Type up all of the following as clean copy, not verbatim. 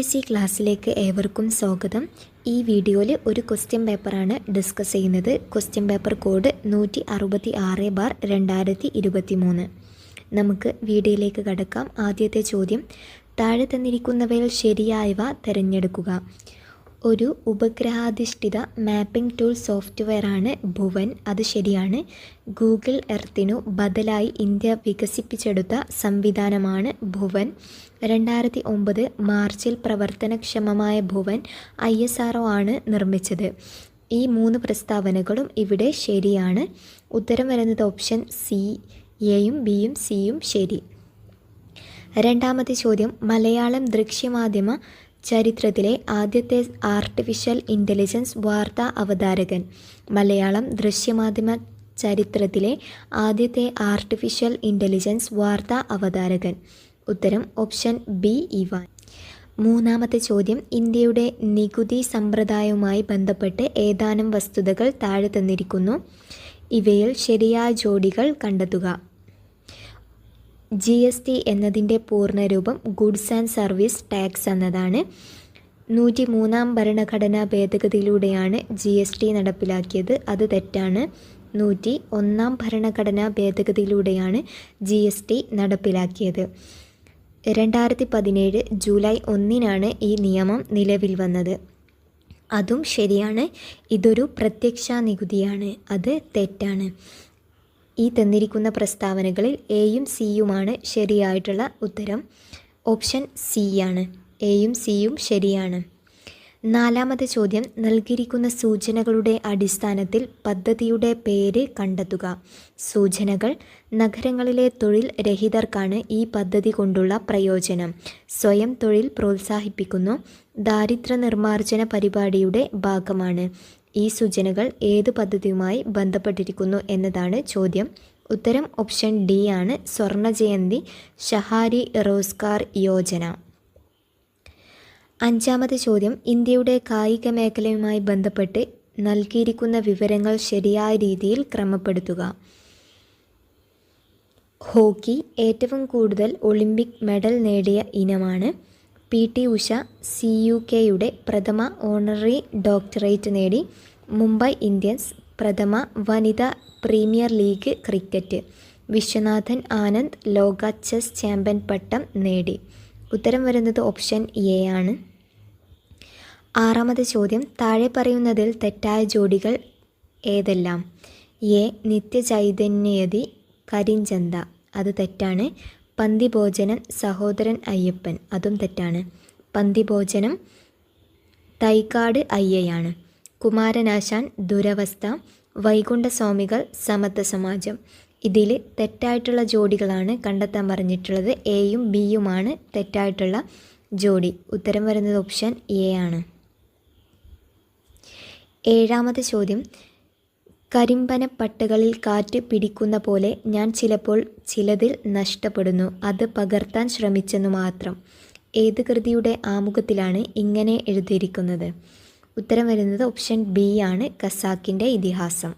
CBSE ക്ലാസ്സിലേക്ക് ഏവർക്കും സ്വാഗതം. ഈ വീഡിയോയിൽ ഒരു ക്വസ്റ്റ്യൻ പേപ്പറാണ് ഡിസ്കസ് ചെയ്യുന്നത്. Question paper code 166/2023. നമുക്ക് വീഡിയോയിലേക്ക് കടക്കാം. ആദ്യത്തെ ചോദ്യം, താഴെ തന്നിരിക്കുന്നവയിൽ ശരിയായവ തിരഞ്ഞെടുക്കുക. ഒരു ഉപഗ്രഹാധിഷ്ഠിത മാപ്പിംഗ് ടൂൾ സോഫ്റ്റ്വെയറാണ് ഭുവൻ. അത് ശരിയാണ്. ഗൂഗിൾ എർത്തിനു ബദലായി ഇന്ത്യ വികസിപ്പിച്ചെടുത്ത സംവിധാനമാണ് ഭുവൻ. 2009 മാർച്ചിൽ പ്രവർത്തനക്ഷമമായ ഭുവൻ ISRO ആണ് നിർമ്മിച്ചത്. ഈ 3 പ്രസ്താവനകളും ഇവിടെ ശരിയാണ്. ഉത്തരം വരുന്നത് ഓപ്ഷൻ സി. എയും ബിയും സിയും ശരി. രണ്ടാമത്തെ ചോദ്യം, മലയാളം ദൃശ്യമാധ്യമ ചരിത്രത്തിലെ ആദ്യത്തെ ആർട്ടിഫിഷ്യൽ ഇൻ്റലിജൻസ് വാർത്താ അവതാരകൻ. മലയാളം ദൃശ്യമാധ്യമ ചരിത്രത്തിലെ ആദ്യത്തെ ആർട്ടിഫിഷ്യൽ ഇൻ്റലിജൻസ് വാർത്താ അവതാരകൻ. ഉത്തരം ഓപ്ഷൻ ബി ഇവാൻ. മൂന്നാമത്തെ ചോദ്യം, ഇന്ത്യയുടെ നികുതി സമ്പ്രദായവുമായി ബന്ധപ്പെട്ട് ഏതാനും വസ്തുതകൾ താഴെ തന്നിരിക്കുന്നു. ഇവയിൽ ശരിയായ ജോഡികൾ കണ്ടെത്തുക. GST എന്നതിൻ്റെ പൂർണ്ണരൂപം ഗുഡ്സ് ആൻഡ് സർവീസ് ടാക്സ് എന്നതാണ്. 103-ാം ഭരണഘടനാ ഭേദഗതിയിലൂടെയാണ് GST നടപ്പിലാക്കിയത്. അത് തെറ്റാണ്. 101-ാം ഭരണഘടനാ ഭേദഗതിയിലൂടെയാണ് GST നടപ്പിലാക്കിയത്. 2017 ജൂലൈ 1-നാണ് ഈ നിയമം നിലവിൽ വന്നത്. അതും ശരിയാണ്. ഇതൊരു പ്രത്യക്ഷ നികുതിയാണ്. അത് തെറ്റാണ്. ഈ തന്നിരിക്കുന്ന പ്രസ്താവനകളിൽ എയും സിയുമാണ് ശരിയായിട്ടുള്ള ഉത്തരം. ഓപ്ഷൻ സി ആണ്. എയും സിയും ശരിയാണ്. നാലാമത്തെ ചോദ്യം, നൽകിയിരിക്കുന്ന സൂചനകളുടെ അടിസ്ഥാനത്തിൽ പദ്ധതിയുടെ പേര് കണ്ടെത്തുക. സൂചനകൾ: നഗരങ്ങളിലെ തൊഴിൽ രഹിതർക്കാണ് ഈ പദ്ധതി കൊണ്ടുള്ള പ്രയോജനം. സ്വയം തൊഴിൽ പ്രോത്സാഹിപ്പിക്കുന്നു. ദാരിദ്ര്യ നിർമ്മാർജ്ജന പരിപാടിയുടെ ഭാഗമാണ്. ഈ സൂചനകൾ ഏത് പദ്ധതിയുമായി ബന്ധപ്പെട്ടിരിക്കുന്നു എന്നതാണ് ചോദ്യം. ഉത്തരം ഓപ്ഷൻ ഡി ആണ്. സ്വർണ്ണ ജയന്തി ഷഹാരി റോസ്ഗാർ യോജന. അഞ്ചാമത്തെ ചോദ്യം, ഇന്ത്യയുടെ കായിക മേഖലയുമായി ബന്ധപ്പെട്ട് നൽകിയിരിക്കുന്ന വിവരങ്ങൾ ശരിയായ രീതിയിൽ ക്രമപ്പെടുത്തുക. ഹോക്കി ഏറ്റവും കൂടുതൽ ഒളിമ്പിക് മെഡൽ നേടിയ ഇനമാണ്. PT ഉഷ CUKയുടെ പ്രഥമ ഓണററി ഡോക്ടറേറ്റ് നേടി. മുംബൈ ഇന്ത്യൻസ് പ്രഥമ വനിതാ premier league cricket. Viswanathan Anand ലോക ചെസ് ചാമ്പ്യൻ പട്ടം നേടി. ഉത്തരം വരുന്നത് ഓപ്ഷൻ എ ആണ്. ആറാമത്തെ ചോദ്യം, താഴെ പറയുന്നതിൽ തെറ്റായ ജോഡികൾ ഏതെല്ലാം? എ നിത്യചൈതന്യയതി കരിഞ്ചന്ത. അത് തെറ്റാണ്. പന്തിഭോജനം സഹോദരൻ അയ്യപ്പൻ. അതും തെറ്റാണ്. പന്തിഭോജനം തൈക്കാട് അയ്യയാണ്. കുമാരനാശാൻ ദുരവസ്ഥ. വൈകുണ്ഠസ്വാമികൾ സമത്വ സമാജം. ഇതിൽ തെറ്റായിട്ടുള്ള ജോഡികളാണ് കണ്ടെത്താൻ പറഞ്ഞിട്ടുള്ളത്. എയും ബിയുമാണ് തെറ്റായിട്ടുള്ള ജോഡി. ഉത്തരം വരുന്നത് ഓപ്ഷൻ എ ആണ്. ഏഴാമത്തെ ചോദ്യം, കരിമ്പനപ്പട്ടകളിൽ കാറ്റ് പിടിക്കുന്ന പോലെ ഞാൻ ചിലപ്പോൾ ചിലതിൽ നഷ്ടപ്പെടുന്നു. അത് പകർത്താൻ ശ്രമിച്ചെന്നു മാത്രം. ഏത് കൃതിയുടെ ആമുഖത്തിലാണ് ഇങ്ങനെ എഴുതിയിരിക്കുന്നത്? ഉത്തരം വരുന്നത് ഓപ്ഷൻ ബി ആണ്. ഖസാക്കിൻ്റെ ഇതിഹാസം.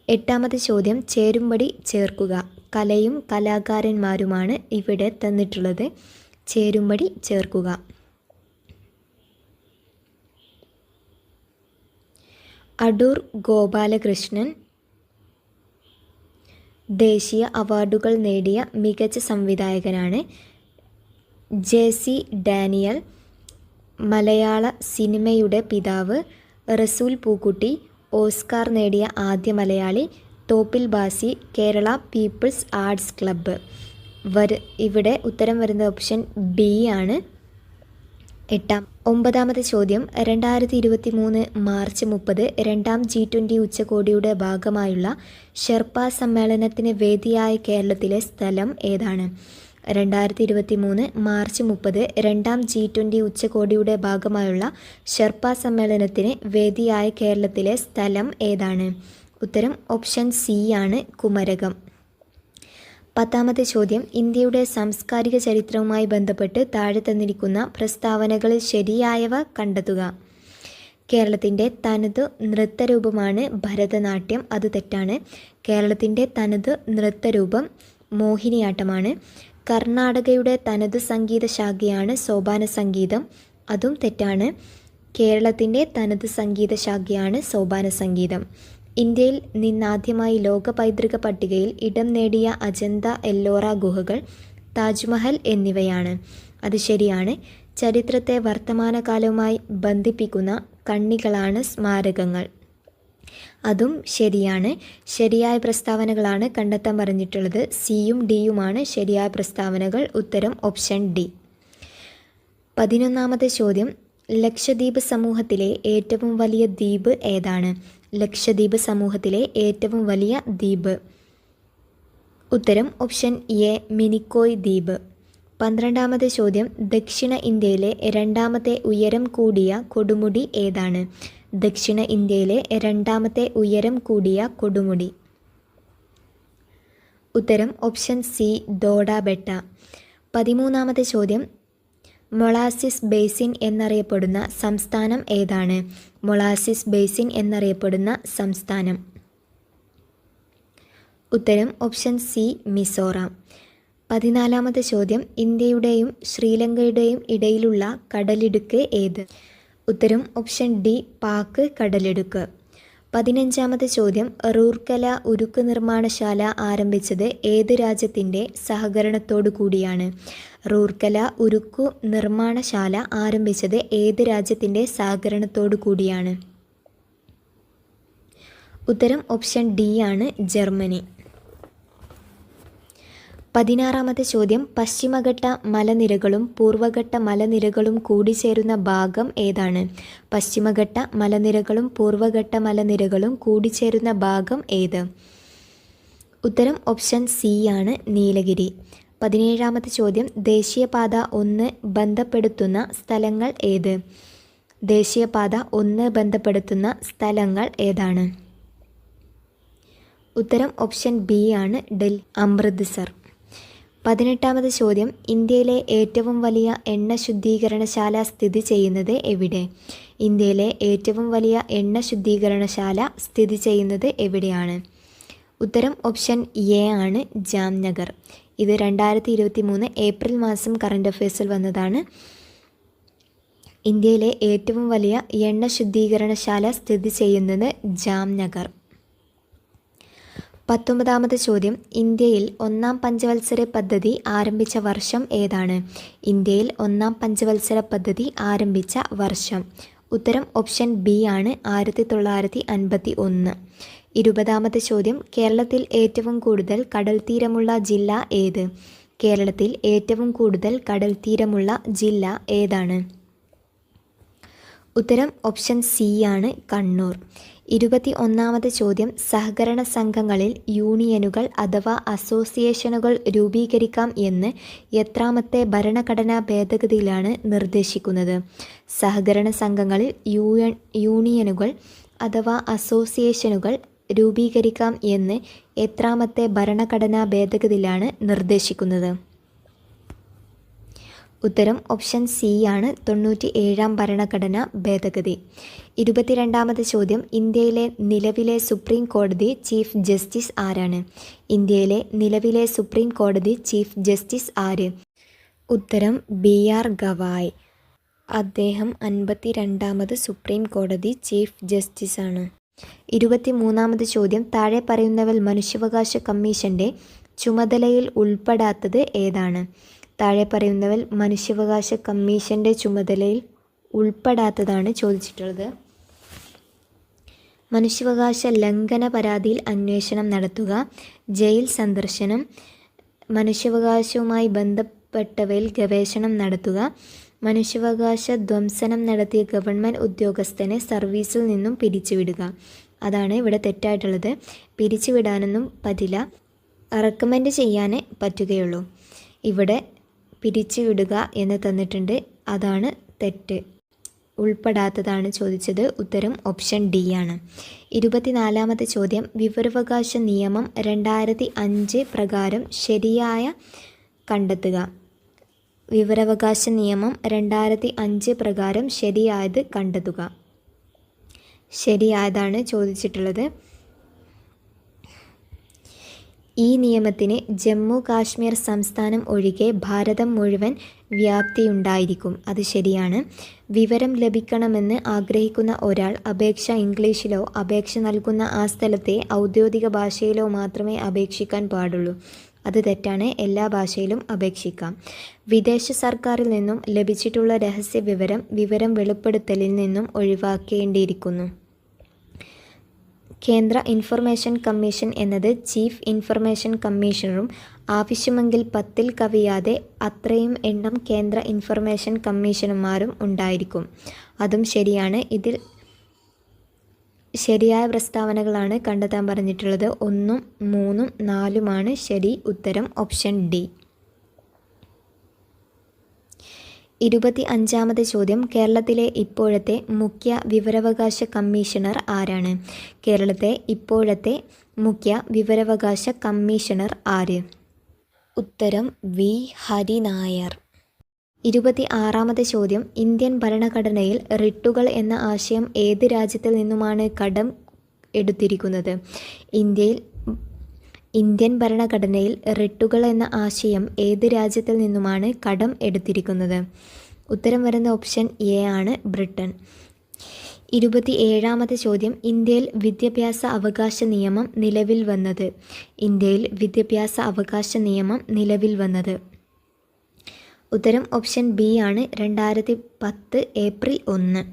എട്ടാമത്തെ ചോദ്യം, ചേരുംപടി ചേർക്കുക. കലയും കലാകാരന്മാരുമാണ് ഇവിടെ തന്നിട്ടുള്ളത്. ചേരുംപടി ചേർക്കുക. അടൂർ ഗോപാലകൃഷ്ണൻ ദേശീയ അവാർഡുകൾ നേടിയ മികച്ച സംവിധായകനാണ്. JC ഡാനിയൽ മലയാള സിനിമയുടെ പിതാവ്. റസൂൽ പൂക്കുട്ടി ഓസ്കാർ നേടിയ ആദ്യ മലയാളി. തോപ്പിൽ ബാസി കേരള പീപ്പിൾസ് ആർട്സ് ക്ലബ്ബ്. ഇവിടെ ഉത്തരം വരുന്ന ഓപ്ഷൻ ബി ആണ്. ഒമ്പതാമത്തെ ചോദ്യം, 2023 മാർച്ച് 30 രണ്ടാം G20 ഉച്ചകോടിയുടെ ഭാഗമായുള്ള ഷെർപ്പ സമ്മേളനത്തിന് വേദിയായ കേരളത്തിലെ സ്ഥലം ഏതാണ്? 2023 മാർച്ച് 30 രണ്ടാം G20 ഉച്ചകോടിയുടെ ഭാഗമായുള്ള ഷെർപ്പ സമ്മേളനത്തിന് വേദിയായ കേരളത്തിലെ സ്ഥലം ഏതാണ്? ഉത്തരം ഓപ്ഷൻ സി ആണ്. കുമരകം. പത്താമത്തെ ചോദ്യം, ഇന്ത്യയുടെ സാംസ്കാരിക ചരിത്രവുമായി ബന്ധപ്പെട്ട് താഴെ തന്നിരിക്കുന്ന പ്രസ്താവനകളിൽ ശരിയായവ കണ്ടെത്തുക. കേരളത്തിൻ്റെ തനതു നൃത്തരൂപമാണ് ഭരതനാട്യം. അത് തെറ്റാണ്. കേരളത്തിൻ്റെ തനതു നൃത്തരൂപം മോഹിനിയാട്ടമാണ്. കർണാടകയുടെ തനതു സംഗീത ശാഖയാണ് സോപാന സംഗീതം. അതും തെറ്റാണ്. കേരളത്തിൻ്റെ തനതു സംഗീത ശാഖയാണ് സോപാന സംഗീതം. ഇന്ത്യയിൽ നിന്നാദ്യമായി ലോക പൈതൃക പട്ടികയിൽ ഇടം നേടിയ അജന്ത, എല്ലോറ ഗുഹകൾ, താജ്മഹൽ എന്നിവയാണ്. അത് ശരിയാണ്. ചരിത്രത്തെ വർത്തമാനകാലവുമായി ബന്ധിപ്പിക്കുന്ന കണ്ണികളാണ് സ്മാരകങ്ങൾ. അതും ശരിയാണ്. ശരിയായ പ്രസ്താവനകളാണ് കണ്ടെത്താൻ പറഞ്ഞിട്ടുള്ളത്. സിയും ഡിയുമാണ് ശരിയായ പ്രസ്താവനകൾ. ഉത്തരം ഓപ്ഷൻ ഡി. 11ാമത്തെ ചോദ്യം, ലക്ഷദ്വീപ് സമൂഹത്തിലെ ഏറ്റവും വലിയ ദ്വീപ് ഏതാണ്? ലക്ഷദ്വീപ് സമൂഹത്തിലെ ഏറ്റവും വലിയ ദ്വീപ്. ഉത്തരം ഓപ്ഷൻ എ, മിനിക്കോയ് ദ്വീപ്. 12ാമത്തെ ചോദ്യം, ദക്ഷിണ ഇന്ത്യയിലെ രണ്ടാമത്തെ ഉയരം കൂടിയ കൊടുമുടി ഏതാണ്? ദക്ഷിണ ഇന്ത്യയിലെ രണ്ടാമത്തെ ഉയരം കൂടിയ കൊടുമുടി. ഉത്തരം ഓപ്ഷൻ സി, ദോഡാബെട്ട. 13ാമത്തെ ചോദ്യം, മൊളാസിസ് ബേസിൻ എന്നറിയപ്പെടുന്ന സംസ്ഥാനം ഏതാണ്? മൊളാസിസ് ബേസിൻ എന്നറിയപ്പെടുന്ന സംസ്ഥാനം. ഉത്തരം ഓപ്ഷൻ സി, മിസോറാം. 14ാമത്തെ ചോദ്യം, ഇന്ത്യയുടെയും ശ്രീലങ്കയുടെയും ഇടയിലുള്ള കടലിടുക്ക് ഏത്? ഉത്തരം ഓപ്ഷൻ ഡി, പാക്ക് കടലിടുക്ക്. 15ാമത്തെ ചോദ്യം, റൂർക്കല ഉരുക്ക് നിർമ്മാണശാല ആരംഭിച്ചത് ഏത് രാജ്യത്തിൻ്റെ സഹകരണത്തോടു കൂടിയാണ്? റൂർക്കല ഉരുക്കു നിർമ്മാണശാല ആരംഭിച്ചത് ഏത് രാജ്യത്തിൻ്റെ സഹകരണത്തോടു കൂടിയാണ്? ഉത്തരം ഓപ്ഷൻ ഡി ആണ്, ജർമ്മനി. 16ാമത്തെ ചോദ്യം, പശ്ചിമഘട്ട മലനിരകളും പൂർവഘട്ട മലനിരകളും കൂടിച്ചേരുന്ന ഭാഗം ഏതാണ്? പശ്ചിമഘട്ട മലനിരകളും പൂർവഘട്ട മലനിരകളും കൂടിച്ചേരുന്ന ഭാഗം ഏത്? ഉത്തരം ഓപ്ഷൻ സി ആണ്, നീലഗിരി. 17ാമത്തെ ചോദ്യം, ദേശീയപാത 1 ബന്ധപ്പെടുത്തുന്ന സ്ഥലങ്ങൾ ഏത്? ദേശീയപാത 1 ബന്ധപ്പെടുത്തുന്ന സ്ഥലങ്ങൾ ഏതാണ്? ഉത്തരം ഓപ്ഷൻ ബി ആണ്, ഡൽഹി, അമൃത്സർ. 18ാമത്തെ ചോദ്യം, ഇന്ത്യയിലെ ഏറ്റവും വലിയ എണ്ണ ശുദ്ധീകരണശാല സ്ഥിതി ചെയ്യുന്നത് എവിടെ? ഇന്ത്യയിലെ ഏറ്റവും വലിയ എണ്ണ ശുദ്ധീകരണശാല സ്ഥിതി ചെയ്യുന്നത് എവിടെയാണ്? ഉത്തരം ഓപ്ഷൻ എ ആണ്, ജാംനഗർ. ഇത് 2023 ഏപ്രിൽ മാസം കറണ്ട് അഫയേഴ്സിൽ വന്നതാണ്. ഇന്ത്യയിലെ ഏറ്റവും വലിയ എണ്ണ ശുദ്ധീകരണശാല സ്ഥിതി ചെയ്യുന്നത് ജാംനഗർ. 19ാമത്തെ ചോദ്യം, ഇന്ത്യയിൽ 1ാം പഞ്ചവത്സര പദ്ധതി ആരംഭിച്ച വർഷം ഏതാണ്? ഇന്ത്യയിൽ 1ാം പഞ്ചവത്സര പദ്ധതി ആരംഭിച്ച വർഷം. ഉത്തരം ഓപ്ഷൻ ബി ആണ്, 1951. 20ാമത്തെ ചോദ്യം, കേരളത്തിൽ ഏറ്റവും കൂടുതൽ കടൽത്തീരമുള്ള ജില്ല ഏത്? കേരളത്തിൽ ഏറ്റവും കൂടുതൽ കടൽത്തീരമുള്ള ജില്ല ഏതാണ്? ഉത്തരം ഓപ്ഷൻ സി ആണ്, കണ്ണൂർ. 21ാമത്തെ ചോദ്യം, സഹകരണ സംഘങ്ങളിൽ യൂണിയനുകൾ അഥവാ അസോസിയേഷനുകൾ രൂപീകരിക്കാം എന്ന് എത്രാമത്തെ ഭരണഘടനാ ഭേദഗതിയിലാണ് നിർദ്ദേശിക്കുന്നത്? സഹകരണ സംഘങ്ങളിൽ യൂണിയനുകൾ അഥവാ അസോസിയേഷനുകൾ രൂപീകരിക്കാം എന്ന് എത്രാമത്തെ ഭരണഘടനാ ഭേദഗതിയിലാണ് നിർദ്ദേശിക്കുന്നത്? ഉത്തരം ഓപ്ഷൻ സി ആണ്, 97ാം ഭരണഘടനാ ഭേദഗതി. 22ാമത്തെ ചോദ്യം, ഇന്ത്യയിലെ നിലവിലെ സുപ്രീം കോടതി ചീഫ് ജസ്റ്റിസ് ആരാണ്? ഇന്ത്യയിലെ നിലവിലെ സുപ്രീം കോടതി ചീഫ് ജസ്റ്റിസ് ആര്? ഉത്തരം ബി ആർ ഗവായ്. അദ്ദേഹം 52ാമത് സുപ്രീം കോടതി ചീഫ് ജസ്റ്റിസാണ്. 23ാമത് ചോദ്യം, താഴെ പറയുന്നവൽ മനുഷ്യാവകാശ കമ്മീഷൻ്റെ ചുമതലയിൽ ഉൾപ്പെടാത്തത് ഏതാണ്? താഴെ പറയുന്നവൽ മനുഷ്യാവകാശ കമ്മീഷൻ്റെ ചുമതലയിൽ ഉൾപ്പെടാത്തതാണ് ചോദിച്ചിട്ടുള്ളത്. മനുഷ്യാവകാശ ലംഘന പരാതിയിൽ അന്വേഷണം നടത്തുക, ജയിൽ സന്ദർശനം, മനുഷ്യാവകാശവുമായി ബന്ധപ്പെട്ടവയിൽ ഗവേഷണം നടത്തുക, മനുഷ്യാവകാശ ധ്വംസനം നടത്തിയ ഗവൺമെൻറ് ഉദ്യോഗസ്ഥനെ സർവീസിൽ നിന്നും പിരിച്ചുവിടുക. അതാണ് ഇവിടെ തെറ്റായിട്ടുള്ളത്. പിരിച്ചുവിടാനൊന്നും പറ്റില്ല, റെക്കമെൻഡ് ചെയ്യാനേ പറ്റുകയുള്ളൂ. ഇവിടെ പിരിച്ചുവിടുക എന്ന് തന്നിട്ടുണ്ട്, അതാണ് തെറ്റ്. ഉൾപ്പെടാത്തതാണ് ചോദിച്ചത്. ഉത്തരം ഓപ്ഷൻ ഡി ആണ്. 24ാമത്തെ ചോദ്യം, വിവരാവകാശ നിയമം 2005 പ്രകാരം ശരിയായ കണ്ടെത്തുക. വിവരാവകാശ നിയമം 2005 പ്രകാരം ശരിയായത് കണ്ടെത്തുക. ശരിയായതാണ് ചോദിച്ചിട്ടുള്ളത്. ഈ നിയമത്തിന് ജമ്മു കാശ്മീർ സംസ്ഥാനം ഒഴികെ ഭാരതം മുഴുവൻ വ്യാപ്തിയുണ്ടായിരിക്കും. അത് ശരിയാണ്. വിവരം ലഭിക്കണമെന്ന് ആഗ്രഹിക്കുന്ന ഒരാൾ അപേക്ഷ ഇംഗ്ലീഷിലോ അപേക്ഷ നൽകുന്ന ആ സ്ഥലത്തെ ഔദ്യോഗിക ഭാഷയിലോ മാത്രമേ അപേക്ഷിക്കാൻ പാടുള്ളൂ. അത് തെറ്റാണ്. എല്ലാ ഭാഷയിലും അപേക്ഷിക്കാം. വിദേശ സർക്കാരിൽ നിന്നും ലഭിച്ചിട്ടുള്ള രഹസ്യ വിവരം വെളിപ്പെടുത്തലിൽ നിന്നും ഒഴിവാക്കേണ്ടിയിരിക്കുന്നു. കേന്ദ്ര ഇൻഫർമേഷൻ കമ്മീഷൻ എന്നത് ചീഫ് ഇൻഫർമേഷൻ കമ്മീഷണറും ആവശ്യമെങ്കിൽ 10ൽ കവിയാതെ അത്രയും എണ്ണം കേന്ദ്ര ഇൻഫർമേഷൻ കമ്മീഷണർമാരും ഉണ്ടായിരിക്കും. അതും ശരിയാണ്. ഇതിൽ ശരിയായ പ്രസ്താവനകളാണ് കണ്ടെത്താൻ പറഞ്ഞിട്ടുള്ളത്. 1, 3, 4 ശരി. ഉത്തരം ഓപ്ഷൻ ഡി. 25ാമത് ചോദ്യം. കേരളത്തിലെ ഇപ്പോഴത്തെ മുഖ്യ വിവരാവകാശ കമ്മീഷണർ ആരാണ്? കേരളത്തെ ഇപ്പോഴത്തെ മുഖ്യ വിവരാവകാശ കമ്മീഷണർ ആര്? ഉത്തരം വി. ഹരിനായർ. 26ാമത് ചോദ്യം. ഇന്ത്യൻ ഭരണഘടനയിൽ റിട്ടുകൾ എന്ന ആശയം ഏത് രാജ്യത്തിൽ നിന്നുമാണ് കടം എടുത്തിരിക്കുന്നത്? ഇന്ത്യൻ ഭരണഘടനയിൽ റിട്ടുകൾ എന്ന ആശയം ഏത് രാജ്യത്തിൽ നിന്നുമാണ് കടം എടുത്തിരിക്കുന്നത്? ഉത്തരം വരുന്ന ഓപ്ഷൻ എ ആണ്, ബ്രിട്ടൻ. 27ാമത് ചോദ്യം. ഇന്ത്യയിൽ വിദ്യാഭ്യാസ അവകാശ നിയമം നിലവിൽ വന്നത്? ഇന്ത്യയിൽ വിദ്യാഭ്യാസ അവകാശ നിയമം നിലവിൽ വന്നത്? ഉത്തരം ഓപ്ഷൻ ബി ആണ്, 2010 ഏപ്രിൽ 1.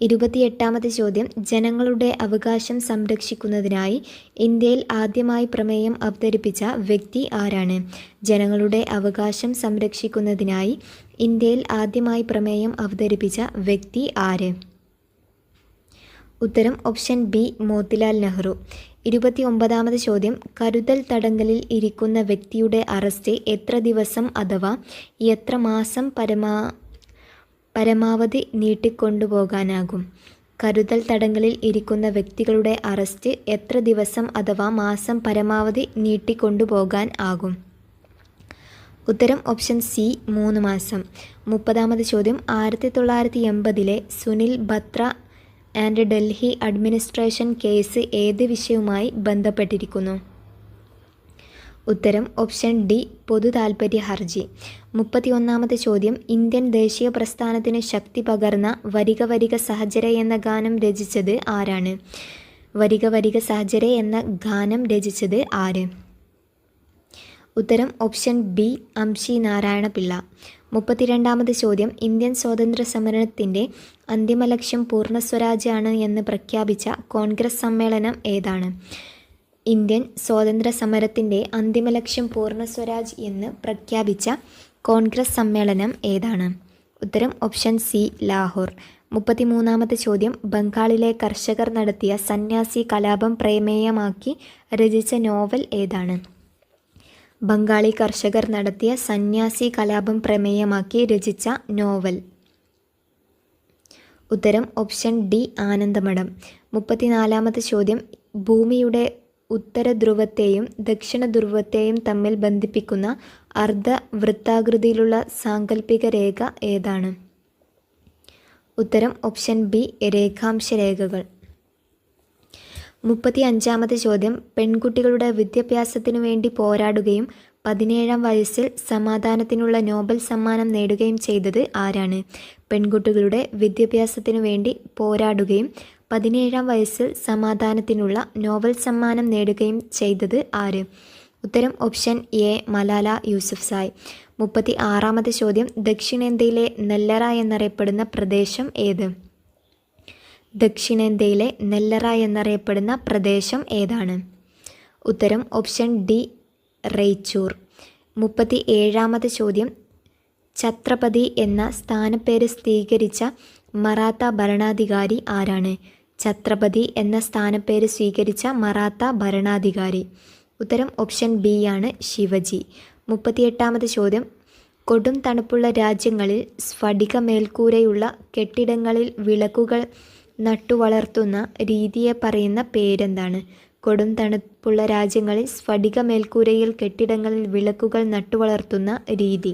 28ാമത് ചോദ്യം. ജനങ്ങളുടെ അവകാശം സംരക്ഷിക്കുന്നതിനായി ഇന്ത്യയിൽ ആദ്യമായി പ്രമേയം അവതരിപ്പിച്ച വ്യക്തി ആരാണ്? ജനങ്ങളുടെ അവകാശം സംരക്ഷിക്കുന്നതിനായി ഇന്ത്യയിൽ ആദ്യമായി പ്രമേയം അവതരിപ്പിച്ച വ്യക്തി ആര്? ഉത്തരം ഓപ്ഷൻ ബി, മോത്തിലാൽ നെഹ്റു. 29ാമത് ചോദ്യം. കരുതൽ തടങ്കലിൽ ഇരിക്കുന്ന വ്യക്തിയുടെ അറസ്റ്റ് എത്ര ദിവസം അഥവാ എത്ര മാസം പരമാവധി നീട്ടിക്കൊണ്ടുപോകാനാകും? കരുതൽ തടങ്കലിൽ ഇരിക്കുന്ന വ്യക്തികളുടെ അറസ്റ്റ് എത്ര ദിവസം അഥവാ മാസം പരമാവധി നീട്ടിക്കൊണ്ടുപോകാൻ ആകും? ഉത്തരം ഓപ്ഷൻ സി, 3 മാസം. 30ാമത് ചോദ്യം. 1980-ലെ Sunil Batra and Delhi administration case ഏത് വിഷയവുമായി ബന്ധപ്പെട്ടിരിക്കുന്നു? ഉത്തരം ഓപ്ഷൻ ഡി, പൊതു താൽപ്പര്യ ഹർജി. 31ാമത് ചോദ്യം. ഇന്ത്യൻ ദേശീയ പ്രസ്ഥാനത്തിന് ശക്തി പകർന്ന വരിക വരിക സഹചര എന്ന ഗാനം രചിച്ചത് ആരാണ്? വരിക വരിക സഹചര എന്ന ഗാനം രചിച്ചത് ആര്? ഉത്തരം ഓപ്ഷൻ ബി, അംശി നാരായണ പിള്ള. 32ാമത് ചോദ്യം. ഇന്ത്യൻ സ്വാതന്ത്ര്യ സമരത്തിൻ്റെ അന്തിമ ലക്ഷ്യം പൂർണ്ണ സ്വരാജാണ് എന്ന് പ്രഖ്യാപിച്ച കോൺഗ്രസ് സമ്മേളനം ഏതാണ്? ഇന്ത്യൻ സ്വാതന്ത്ര്യ സമരത്തിൻ്റെ അന്തിമ ലക്ഷ്യം പൂർണ്ണ സ്വരാജ് എന്ന് പ്രഖ്യാപിച്ച കോൺഗ്രസ് സമ്മേളനം ഏതാണ്? ഉത്തരം ഓപ്ഷൻ സി, ലാഹോർ. 33ാമത്തെ ചോദ്യം. ബംഗാളിലെ കർഷകർ നടത്തിയ സന്യാസി കലാപം പ്രമേയമാക്കി രചിച്ച നോവൽ ഏതാണ്? ബംഗാളി കർഷകർ നടത്തിയ സന്യാസി കലാപം പ്രമേയമാക്കി രചിച്ച നോവൽ? ഉത്തരം ഓപ്ഷൻ ഡി, ആനന്ദമഠം. 34ാമത്തെ ചോദ്യം. ഭൂമിയുടെ ഉത്തര ധ്രുവത്തെയും ദക്ഷിണ ധ്രുവത്തെയും തമ്മിൽ ബന്ധിപ്പിക്കുന്ന അർദ്ധവൃത്താകൃതിയിലുള്ള സാങ്കല്പിക രേഖ ഏതാണ്? ഉത്തരം ഓപ്ഷൻ ബി, രേഖാംശ രേഖകൾ. 35ാമത്തെ ചോദ്യം. പെൺകുട്ടികളുടെ വിദ്യാഭ്യാസത്തിനു വേണ്ടി പോരാടുകയും 17ാം വയസ്സിൽ സമാധാനത്തിനുള്ള നോബൽ സമ്മാനം നേടുകയും ചെയ്തത് ആരാണ്? പെൺകുട്ടികളുടെ വിദ്യാഭ്യാസത്തിനു വേണ്ടി പോരാടുകയും 17ാം വയസ്സിൽ സമാധാനത്തിനുള്ള നോബൽ സമ്മാനം നേടുകയും ചെയ്തത് ആര്? ഉത്തരം ഓപ്ഷൻ എ, മലാല യൂസഫ്സായ്. 36ാമത്തെ ചോദ്യം. ദക്ഷിണേന്ത്യയിലെ നെല്ലറ എന്നറിയപ്പെടുന്ന പ്രദേശം ഏത്? ദക്ഷിണേന്ത്യയിലെ നെല്ലറ എന്നറിയപ്പെടുന്ന പ്രദേശം ഏതാണ്? ഉത്തരം ഓപ്ഷൻ ഡി, റെയ്ച്ചൂർ. 37ാമത്തെ ചോദ്യം. ഛത്രപതി എന്ന സ്ഥാനപ്പേര് സ്വീകരിച്ച മറാത്ത ഭരണാധികാരി ആരാണ്? ഛത്രപതി എന്ന സ്ഥാനപ്പേര് സ്വീകരിച്ച മറാത്ത ഭരണാധികാരി? ഉത്തരം ഓപ്ഷൻ ബി ആണ്, ശിവജി. 38ാമത്തെ ചോദ്യം. കൊടും തണുപ്പുള്ള രാജ്യങ്ങളിൽ സ്ഫടിക മേൽക്കൂരയുള്ള കെട്ടിടങ്ങളിൽ വിളക്കുകൾ നട്ടുവളർത്തുന്ന രീതിയെ പറയുന്ന പേരെന്താണ്? കൊടും തണുപ്പുള്ള രാജ്യങ്ങളിൽ സ്ഫടിക മേൽക്കൂരയിൽ കെട്ടിടങ്ങളിൽ വിളക്കുകൾ നട്ടുവളർത്തുന്ന രീതി?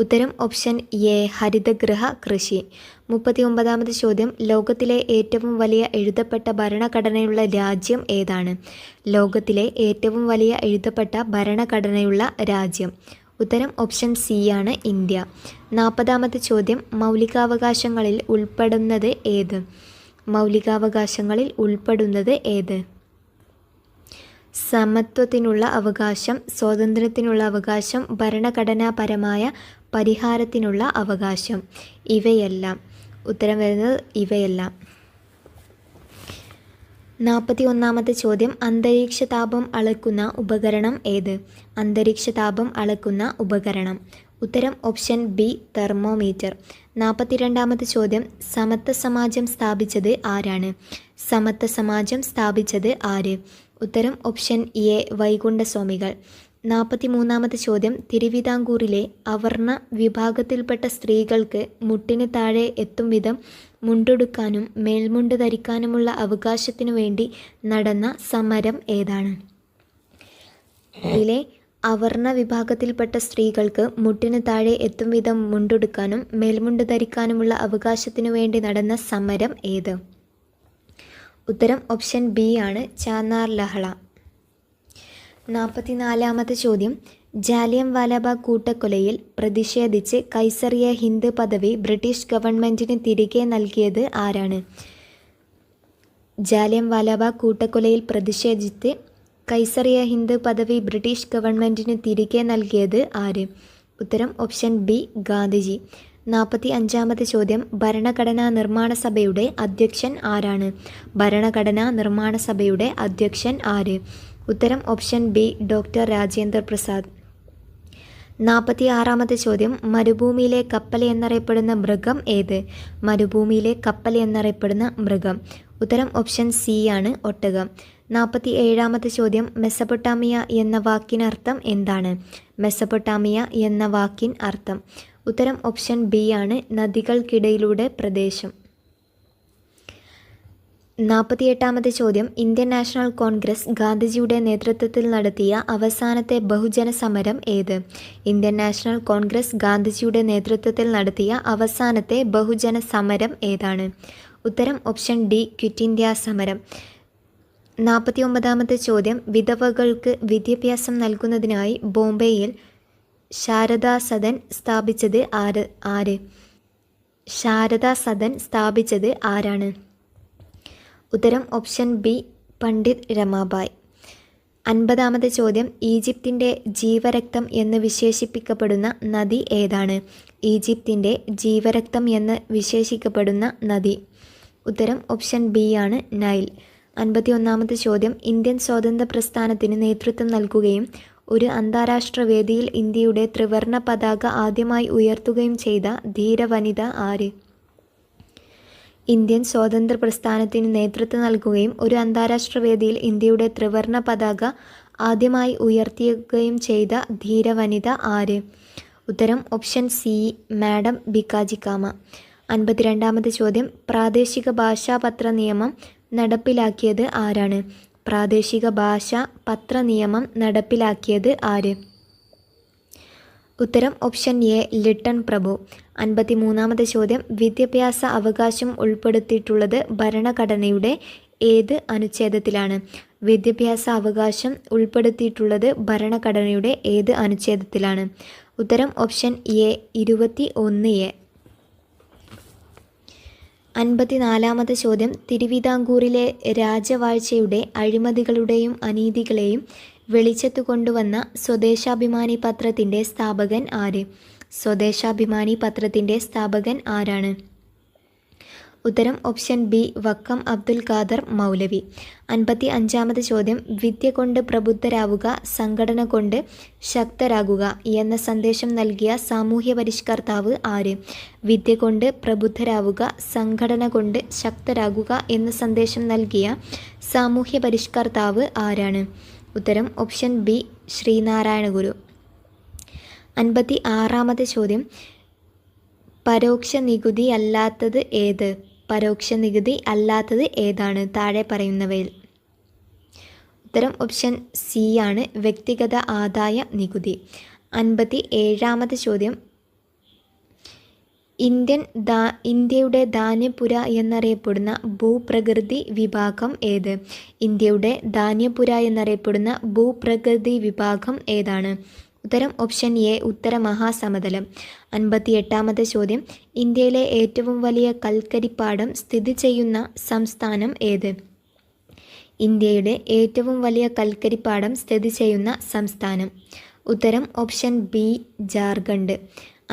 ഉത്തരം ഓപ്ഷൻ എ ഹരിതഗൃഹ കൃഷി. 39ാമത്തെ ചോദ്യം, ലോകത്തിലെ ഏറ്റവും വലിയ എഴുതപ്പെട്ട ഭരണഘടനയുള്ള രാജ്യം ഏതാണ്? ലോകത്തിലെ ഏറ്റവും വലിയ എഴുതപ്പെട്ട ഭരണഘടനയുള്ള രാജ്യം. ഉത്തരം ഓപ്ഷൻ സി ആണ് ഇന്ത്യ. 40ാമത്തെ ചോദ്യം, മൗലികാവകാശങ്ങളിൽ ഉൾപ്പെടുന്നത് ഏത്? മൗലികാവകാശങ്ങളിൽ ഉൾപ്പെടുന്നത് ഏത്? സമത്വത്തിനുള്ള അവകാശം, സ്വാതന്ത്ര്യത്തിനുള്ള അവകാശം, ഭരണഘടനാപരമായ പരിഹാരത്തിനുള്ള അവകാശം. ഇവയെല്ലാം. ഉത്തരം വരുന്നത് ഇവയെല്ലാം. 41ാമത്തെ ചോദ്യം, അന്തരീക്ഷ താപം അളക്കുന്ന ഉപകരണം ഏത്? അന്തരീക്ഷ താപം അളക്കുന്ന ഉപകരണം. ഉത്തരം ഓപ്ഷൻ ബി തെർമോമീറ്റർ. 42ാമത്തെ ചോദ്യം, സമത്വ സമാജം സ്ഥാപിച്ചത് ആരാണ്? സമത്വ സമാജം സ്ഥാപിച്ചത് ആര്? ഉത്തരം ഓപ്ഷൻ എ വൈകുണ്ഠസ്വാമികൾ. 43ാമത്തെ ചോദ്യം, തിരുവിതാംകൂറിലെ അവർണ വിഭാഗത്തിൽപ്പെട്ട സ്ത്രീകൾക്ക് മുട്ടിന് താഴെ എത്തും വിധം മുണ്ടുടുക്കാനും മേൽമുണ്ട് ധരിക്കാനുമുള്ള അവകാശത്തിനു വേണ്ടി നടന്ന സമരം ഏതാണ്? ഇതിലെ അവർണ വിഭാഗത്തിൽപ്പെട്ട സ്ത്രീകൾക്ക് മുട്ടിന് താഴെ എത്തും വിധം മുണ്ടുടുക്കാനും മേൽമുണ്ട് ധരിക്കാനുമുള്ള അവകാശത്തിനു വേണ്ടി നടന്ന സമരം ഏത്? ഉത്തരം ഓപ്ഷൻ ബി ആണ് ചാന്നാർ ലഹള. 44ാമത്തെ ചോദ്യം, ജാലിയൻ വാലാബാഗ് കൂട്ടക്കൊലയിൽ പ്രതിഷേധിച്ച് കൈസറിയ ഹിന്ദ് പദവി ബ്രിട്ടീഷ് ഗവൺമെൻറ്റിന് തിരികെ നൽകിയത് ആരാണ്? ജാലിയൻ വാലാബാഗ് കൂട്ടക്കൊലയിൽ പ്രതിഷേധിച്ച് കൈസറിയ ഹിന്ദ് പദവി ബ്രിട്ടീഷ് ഗവൺമെൻറ്റിന് തിരികെ നൽകിയത് ആര്? ഉത്തരം ഓപ്ഷൻ ബി ഗാന്ധിജി. 45ാമത്തെ ചോദ്യം, ഭരണഘടനാ നിർമ്മാണ സഭയുടെ അധ്യക്ഷൻ ആരാണ്? ഭരണഘടനാ നിർമ്മാണ സഭയുടെ അധ്യക്ഷൻ ആര്? ഉത്തരം option B doctor Rajendra Prasad. 46ാമത്തെ ചോദ്യം, മരുഭൂമിയിലെ കപ്പൽ എന്നറിയപ്പെടുന്ന മൃഗം ഏത്? മരുഭൂമിയിലെ കപ്പൽ എന്നറിയപ്പെടുന്ന മൃഗം. ഉത്തരം ഓപ്ഷൻ സി ആണ് ഒട്ടകം. 47ാമത്തെ ചോദ്യം, മെസപ്പൊട്ടാമിയ എന്ന വാക്കിനർത്ഥം എന്താണ്? മെസപ്പൊട്ടാമിയ എന്ന വാക്കിൻ അർത്ഥം. ഉത്തരം ഓപ്ഷൻ ബി ആണ് നദികൾക്കിടയിലൂടെ പ്രദേശം. 48ാമത്തെ ചോദ്യം, ഇന്ത്യൻ നാഷണൽ കോൺഗ്രസ് ഗാന്ധിജിയുടെ നേതൃത്വത്തിൽ നടത്തിയ അവസാനത്തെ ബഹുജന സമരം ഏത്? ഇന്ത്യൻ നാഷണൽ കോൺഗ്രസ് ഗാന്ധിജിയുടെ നേതൃത്വത്തിൽ നടത്തിയ അവസാനത്തെ ബഹുജന സമരം ഏതാണ്? ഉത്തരം ഓപ്ഷൻ ഡി ക്വിറ്റ് ഇന്ത്യ സമരം. 49ാമത്തെ ചോദ്യം, വിധവകൾക്ക് വിദ്യാഭ്യാസം നൽകുന്നതിനായി ബോംബെയിൽ ശാരദാ സദൻ സ്ഥാപിച്ചത് ആര്? ശാരദാ സദൻ സ്ഥാപിച്ചത് ആരാണ്? ഉത്തരം ഓപ്ഷൻ ബി പണ്ഡിറ്റ് രമാബായ്. 50ാമത്തെ ചോദ്യം, ഈജിപ്തിൻ്റെ ജീവരക്തം എന്ന് വിശേഷിപ്പിക്കപ്പെടുന്ന നദി ഏതാണ്? ഈജിപ്തിൻ്റെ ജീവരക്തം എന്ന് വിശേഷിക്കപ്പെടുന്ന നദി. ഉത്തരം ഓപ്ഷൻ ബി ആണ് നൈൽ. 51ാമത്തെ ചോദ്യം, ഇന്ത്യൻ സ്വാതന്ത്ര്യ പ്രസ്ഥാനത്തിന് നേതൃത്വം നൽകുകയും ഒരു അന്താരാഷ്ട്ര വേദിയിൽ ഇന്ത്യയുടെ ത്രിവർണ പതാക ആദ്യമായി ഉയർത്തുകയും ചെയ്ത ധീരവനിത ആര്? ഇന്ത്യൻ സ്വാതന്ത്ര്യ പ്രസ്ഥാനത്തിന് നേതൃത്വം നൽകുകയും ഒരു അന്താരാഷ്ട്ര വേദിയിൽ ഇന്ത്യയുടെ ത്രിവർണ പതാക ആദ്യമായി ഉയർത്തുകയും ചെയ്ത ധീരവനിത ആര്? ഉത്തരം ഓപ്ഷൻ സി മാഡം ബിക്കാജി കാമ. 52ാമത്തെ ചോദ്യം, പ്രാദേശിക ഭാഷാ പത്ര നിയമം നടപ്പിലാക്കിയത് ആരാണ്? പ്രാദേശിക ഭാഷാ പത്ര നിയമം നടപ്പിലാക്കിയത് ആര്? ഉത്തരം ഓപ്ഷൻ എ ലിട്ടൺ പ്രഭു. 53ാമത്തെ ചോദ്യം, വിദ്യാഭ്യാസ അവകാശം ഉൾപ്പെടുത്തിയിട്ടുള്ളത് ഭരണഘടനയുടെ ഏത് അനുച്ഛേദത്തിലാണ്? വിദ്യാഭ്യാസ അവകാശം ഉൾപ്പെടുത്തിയിട്ടുള്ളത് ഭരണഘടനയുടെ ഏത് അനുച്ഛേദത്തിലാണ്? ഉത്തരം ഓപ്ഷൻ എ 21A. 54ാമത്തെ ചോദ്യം, തിരുവിതാംകൂറിലെ രാജവാഴ്ചയുടെ അഴിമതികളുടെയും അനീതികളെയും വെളിച്ചത്തു കൊണ്ടുവന്ന സ്വദേശാഭിമാനി പത്രത്തിൻ്റെ സ്ഥാപകൻ ആര്? സ്വദേശാഭിമാനി പത്രത്തിൻ്റെ സ്ഥാപകൻ ആരാണ്? ഉത്തരം ഓപ്ഷൻ ബി വക്കം അബ്ദുൽ ഖാദർ മൗലവി. 55ാമത്തെ ചോദ്യം, വിദ്യ കൊണ്ട് പ്രബുദ്ധരാവുക, സംഘടന കൊണ്ട് ശക്തരാകുക എന്ന സന്ദേശം നൽകിയ സാമൂഹ്യ പരിഷ്കർത്താവ് ആര്? വിദ്യ കൊണ്ട് പ്രബുദ്ധരാവുക, സംഘടന കൊണ്ട് ശക്തരാകുക എന്ന സന്ദേശം നൽകിയ സാമൂഹ്യ പരിഷ്കർത്താവ് ആരാണ്? ഉത്തരം ഓപ്ഷൻ ബി ശ്രീനാരായണ ഗുരു. 56ാമത്തെ ചോദ്യം, പരോക്ഷ നികുതി അല്ലാത്തത് ഏത്? പരോക്ഷ നികുതി അല്ലാത്തത് ഏതാണ് താഴെ പറയുന്നവയിൽ? ഉത്തരം ഓപ്ഷൻ സി ആണ് വ്യക്തിഗത ആദായ നികുതി. 57ാമത്തെ ചോദ്യം, ഇന്ത്യയുടെ ധാന്യപുര എന്നറിയപ്പെടുന്ന ഭൂപ്രകൃതി വിഭാഗം ഏത്? ഇന്ത്യയുടെ ധാന്യപുര എന്നറിയപ്പെടുന്ന ഭൂപ്രകൃതി വിഭാഗം ഏതാണ്? ഉത്തരം ഓപ്ഷൻ എ, ഉത്തര മഹാസമതലം. 58-ാമത്തെ ചോദ്യം, ഇന്ത്യയിലെ ഏറ്റവും വലിയ കൽക്കരിപ്പാടം സ്ഥിതി ചെയ്യുന്ന സംസ്ഥാനം ഏത്? ഇന്ത്യയുടെ ഏറ്റവും വലിയ കൽക്കരിപ്പാടം സ്ഥിതി ചെയ്യുന്ന സംസ്ഥാനം. ഉത്തരം ഓപ്ഷൻ ബി, ജാർഖണ്ഡ്.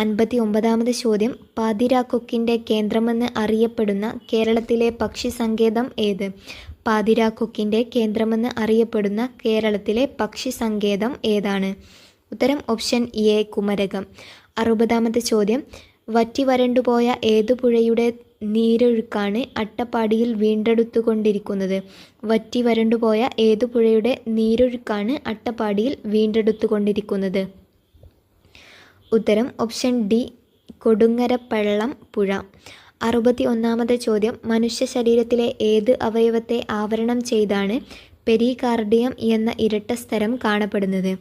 59-ാമത് ചോദ്യം, പാതിരാക്കൊക്കിൻ്റെ കേന്ദ്രമെന്ന് അറിയപ്പെടുന്ന കേരളത്തിലെ പക്ഷി സങ്കേതം ഏത്? പാതിരാക്കൊക്കിൻ്റെ കേന്ദ്രമെന്ന് അറിയപ്പെടുന്ന കേരളത്തിലെ പക്ഷി സങ്കേതം ഏതാണ്? ഉത്തരം ഓപ്ഷൻ എ, കുമരകം. 60-ാമത്തെ ചോദ്യം, വറ്റി വരണ്ടുപോയ ഏതു പുഴയുടെ നീരൊഴുക്കാണ് അട്ടപ്പാടിയിൽ വീണ്ടെടുത്തുകൊണ്ടിരിക്കുന്നത്? വറ്റി വരണ്ടുപോയ ഏതു പുഴയുടെ നീരൊഴുക്കാണ് അട്ടപ്പാടിയിൽ വീണ്ടെടുത്തുകൊണ്ടിരിക്കുന്നത്? ഉത്തരം ഓപ്ഷൻ ഡി, കൊടുങ്ങരപ്പള്ളം പുഴ. 61-ാമത്തെ ചോദ്യം, മനുഷ്യ ശരീരത്തിലെ ഏത് അവയവത്തെ ആവരണം ചെയ്താണ് പെരികാർഡിയം എന്ന ഇരട്ടസ്തരം കാണപ്പെടുന്നത്?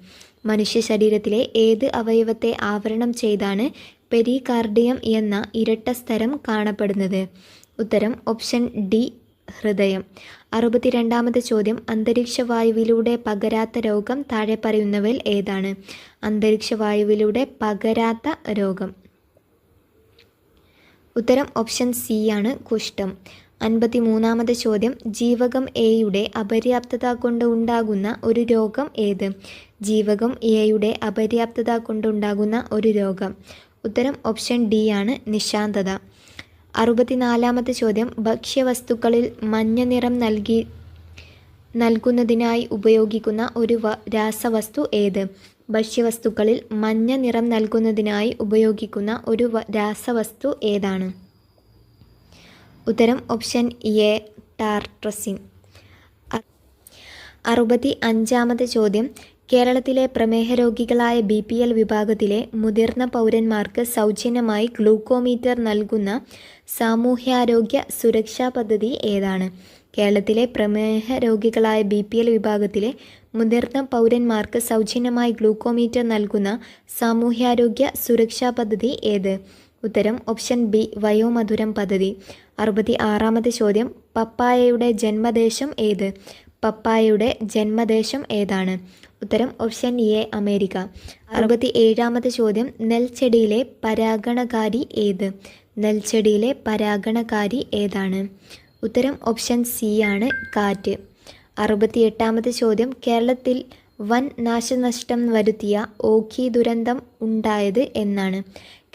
മനുഷ്യ ശരീരത്തിലെ ഏത് അവയവത്തെ ആവരണം ചെയ്താണ് പെരികാർഡിയം എന്ന ഇരട്ടസ്തരം കാണപ്പെടുന്നത്? ഉത്തരം ഓപ്ഷൻ ഡി, ഹൃദയം. 62-ാമത്തെ ചോദ്യം, അന്തരീക്ഷവായുവിലൂടെ പകരാത്ത രോഗം താഴെ പറയുന്നവയിൽ ഏതാണ്? അന്തരീക്ഷവായുവിലൂടെ പകരാത്ത രോഗം. ഉത്തരം ഓപ്ഷൻ സി ആണ്, കുഷ്ഠം. 53-ാമത്തെ ചോദ്യം, ജീവകം എയുടെ അപര്യാപ്തത കൊണ്ട് ഉണ്ടാകുന്ന ഒരു രോഗം ഏത്? ജീവകം എയുടെ അപര്യാപ്തത കൊണ്ടുണ്ടാകുന്ന ഒരു രോഗം. ഉത്തരം ഓപ്ഷൻ ഡി ആണ്, നിശാന്തത. 64-ാമത്തെ ചോദ്യം, ഭക്ഷ്യവസ്തുക്കളിൽ മഞ്ഞ നിറം നൽകുന്നതിനായി ഉപയോഗിക്കുന്ന ഒരു രാസവസ്തു ഏത്? ഭക്ഷ്യവസ്തുക്കളിൽ മഞ്ഞ നിറം നൽകുന്നതിനായി ഉപയോഗിക്കുന്ന ഒരു രാസവസ്തു ഏതാണ്? ഉത്തരം ഓപ്ഷൻ എ, ടാർട്രസിൻ. 65-ാമത്തെ ചോദ്യം, കേരളത്തിലെ പ്രമേഹ രോഗികളായ BPL വിഭാഗത്തിലെ മുതിർന്ന പൗരന്മാർക്ക് സൗജന്യമായി ഗ്ലൂക്കോമീറ്റർ നൽകുന്ന സാമൂഹ്യാരോഗ്യ സുരക്ഷാ പദ്ധതി ഏതാണ്? കേരളത്തിലെ പ്രമേഹ രോഗികളായ BPL വിഭാഗത്തിലെ മുതിർന്ന പൗരന്മാർക്ക് സൗജന്യമായി ഗ്ലൂക്കോമീറ്റർ നൽകുന്ന സാമൂഹ്യാരോഗ്യ സുരക്ഷാ പദ്ധതി ഏത്? ഉത്തരം ഓപ്ഷൻ ബി, വയോമധുരം പദ്ധതി. 66-ാമത്തെ ചോദ്യം, പപ്പായയുടെ ജന്മദേശം ഏത്? പപ്പായയുടെ ജന്മദേശം ഏതാണ്? ഉത്തരം ഓപ്ഷൻ എ, അമേരിക്ക. 67-ാമത്തെ ചോദ്യം, നെൽച്ചെടിയിലെ പരാഗണകാരി ഏത്? നെൽച്ചെടിയിലെ പരാഗണകാരി ഏതാണ്? ഉത്തരം ഓപ്ഷൻ സി ആണ്, കാറ്റ്. 68-ാമത്തെ ചോദ്യം, കേരളത്തിൽ വൻ നാശനഷ്ടം വരുത്തിയ ഓഖി ദുരന്തം ഉണ്ടായത് എന്നാണ്?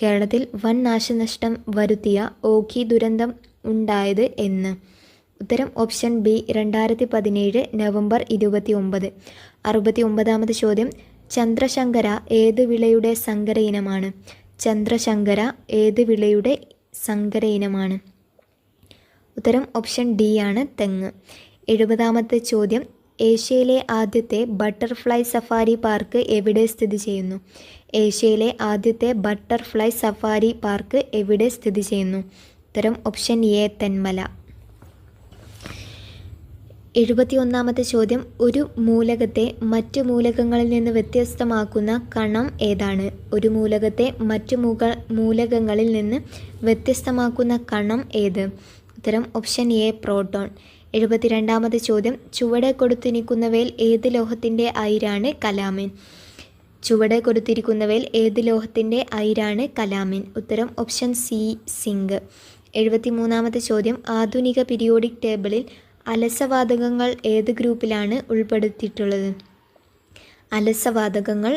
കേരളത്തിൽ വൻ നാശനഷ്ടം വരുത്തിയ ഓഖി ദുരന്തം ഉണ്ടായത് എന്ന്? ഉത്തരം ഓപ്ഷൻ ബി, 2017 നവംബർ 29. 69-ാമത് ചോദ്യം, ചന്ദ്രശങ്കര ഏത് വിളയുടെ സങ്കര ഇനമാണ്? ചന്ദ്രശങ്കര ഏത് വിളയുടെ സങ്കര ഇനമാണ്? ഉത്തരം ഓപ്ഷൻ ഡി ആണ്, തെങ്ങ്. 70-ാമത്തെ ചോദ്യം, ഏഷ്യയിലെ ആദ്യത്തെ ബട്ടർഫ്ലൈ സഫാരി പാർക്ക് എവിടെ സ്ഥിതി ചെയ്യുന്നു? ഏഷ്യയിലെ ആദ്യത്തെ ബട്ടർഫ്ലൈ സഫാരി പാർക്ക് എവിടെ സ്ഥിതി ചെയ്യുന്നു? ഉത്തരം ഓപ്ഷൻ എ, തെന്മല. 71-ാമത്തെ ചോദ്യം, ഒരു മൂലകത്തെ മറ്റു മൂലകങ്ങളിൽ നിന്ന് വ്യത്യസ്തമാക്കുന്ന കണം ഏതാണ്? ഒരു മൂലകത്തെ മറ്റു മൂലകങ്ങളിൽ നിന്ന് വ്യത്യസ്തമാക്കുന്ന കണം ഏത്? ഉത്തരം ഓപ്ഷൻ എ, പ്രോട്ടോൺ. 72-ാമത്തെ ചോദ്യം, ചുവടെ കൊടുത്തിരിക്കുന്നവയിൽ ഏത് ലോഹത്തിൻ്റെ അയിരാണ് കലാമിൻ? ചുവടെ കൊടുത്തിരിക്കുന്നവയിൽ ഏത് ലോഹത്തിൻ്റെ അയിരാണ് കലാമിൻ? ഉത്തരം ഓപ്ഷൻ സി, സിങ്ക്. 73-ാമത്തെ ചോദ്യം, ആധുനിക പീരിയോഡിക് ടേബിളിൽ അലസവാതകങ്ങൾ ഏത് ഗ്രൂപ്പിലാണ് ഉൾപ്പെടുത്തിയിട്ടുള്ളത്? അലസവാതകങ്ങൾ.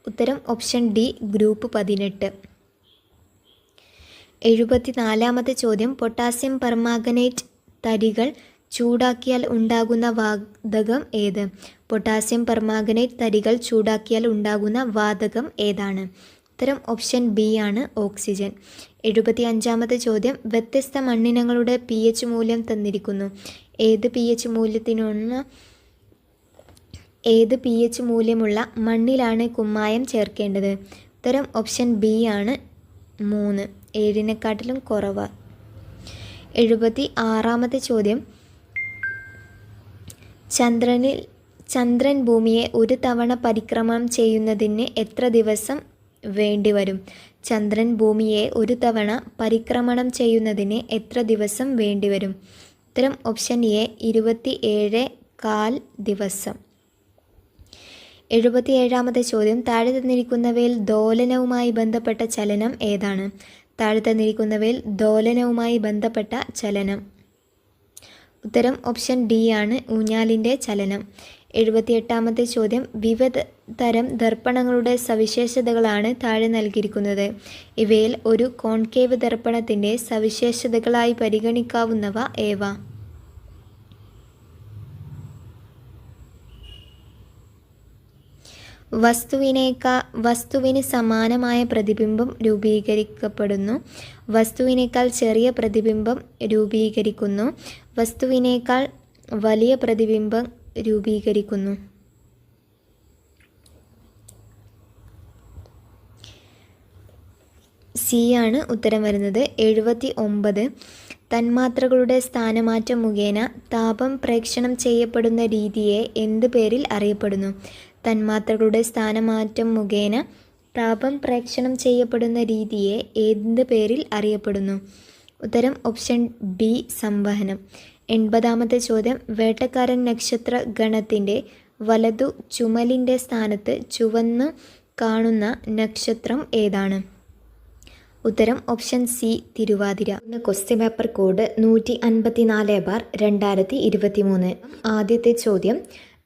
ഉത്തരം ഓപ്ഷൻ ഡി, ഗ്രൂപ്പ് 18. 74-ാമത്തെ ചോദ്യം, പൊട്ടാസ്യം പെർമാംഗനേറ്റ് തരികൾ ചൂടാക്കിയാൽ ഉണ്ടാകുന്ന വാതകം ഏത്? പൊട്ടാസ്യം പെർമാംഗനേറ്റ് തരികൾ ചൂടാക്കിയാൽ ഉണ്ടാകുന്ന വാതകം ഏതാണ്? ഉത്തരം ഓപ്ഷൻ ബി ആണ്, ഓക്സിജൻ. 75-ാമത്തെ ചോദ്യം, വ്യത്യസ്ത മണ്ണിനങ്ങളുടെ pH മൂല്യം തന്നിരിക്കുന്നു. ഏത് pH മൂല്യമുള്ള മണ്ണിലാണ് കുമ്മായം ചേർക്കേണ്ടത്? ഉത്തരം ഓപ്ഷൻ ബി ആണ്, 3. 7-നെക്കാട്ടിലും കുറവ്. 76-ാമത്തെ ചോദ്യം, ചന്ദ്രൻ ഭൂമിയെ ഒരു തവണ പരിക്രമണം ചെയ്യുന്നതിന് എത്ര ദിവസം വേണ്ടിവരും? ചന്ദ്രൻ ഭൂമിയെ ഒരു തവണ പരിക്രമണം ചെയ്യുന്നതിന് എത്ര ദിവസം വേണ്ടിവരും? ഉത്തരം ഓപ്ഷൻ എ 27.25 ദിവസം. 77-ാമത്തെ ചോദ്യം, താഴെ തന്നിരിക്കുന്നവയിൽ ദോലനവുമായി ബന്ധപ്പെട്ട ചലനം ഏതാണ്? താഴെ തന്നിരിക്കുന്നവയിൽ ദോലനവുമായി ബന്ധപ്പെട്ട ചലനം. ഉത്തരം ഓപ്ഷൻ ഡി ആണ്, ഊഞ്ഞാലിൻ്റെ ചലനം. 78-ാമത്തെ ചോദ്യം, വിവിധ തരം ദർപ്പണങ്ങളുടെ സവിശേഷതകളാണ് താഴെ നൽകിയിരിക്കുന്നത്. ഇവയിൽ ഒരു കോൺകേവ് ദർപ്പണത്തിൻ്റെ സവിശേഷതകളായി പരിഗണിക്കാവുന്നവ ഏവ? വസ്തുവിന് സമാനമായ പ്രതിബിംബം രൂപീകരിക്കപ്പെടുന്നു. വസ്തുവിനേക്കാൾ ചെറിയ പ്രതിബിംബം രൂപീകരിക്കുന്നു. വസ്തുവിനേക്കാൾ വലിയ പ്രതിബിംബം രൂപീകരിക്കുന്നു. സി ആണ് ഉത്തരം വരുന്നത്. 79, തന്മാത്രകളുടെ സ്ഥാനമാറ്റം മുഖേന താപം പ്രേക്ഷണം ചെയ്യപ്പെടുന്ന രീതിയെ എന്ത് പേരിൽ അറിയപ്പെടുന്നു? തന്മാത്രകളുടെ സ്ഥാനമാറ്റം മുഖേന താപം പ്രേക്ഷണം ചെയ്യപ്പെടുന്ന രീതിയെ എന്ത് പേരിൽ അറിയപ്പെടുന്നു? ഉത്തരം ഓപ്ഷൻ ബി, സംവഹനം. 80-ാമത്തെ ചോദ്യം, വേട്ടക്കാരൻ നക്ഷത്ര ഗണത്തിൻ്റെ വലതു ചുമലിൻ്റെ സ്ഥാനത്ത് ചുവന്നു കാണുന്ന നക്ഷത്രം ഏതാണ്? ഉത്തരം option C, Thiruvathira. Question paper code 154/2023. ആദ്യത്തെ ചോദ്യം,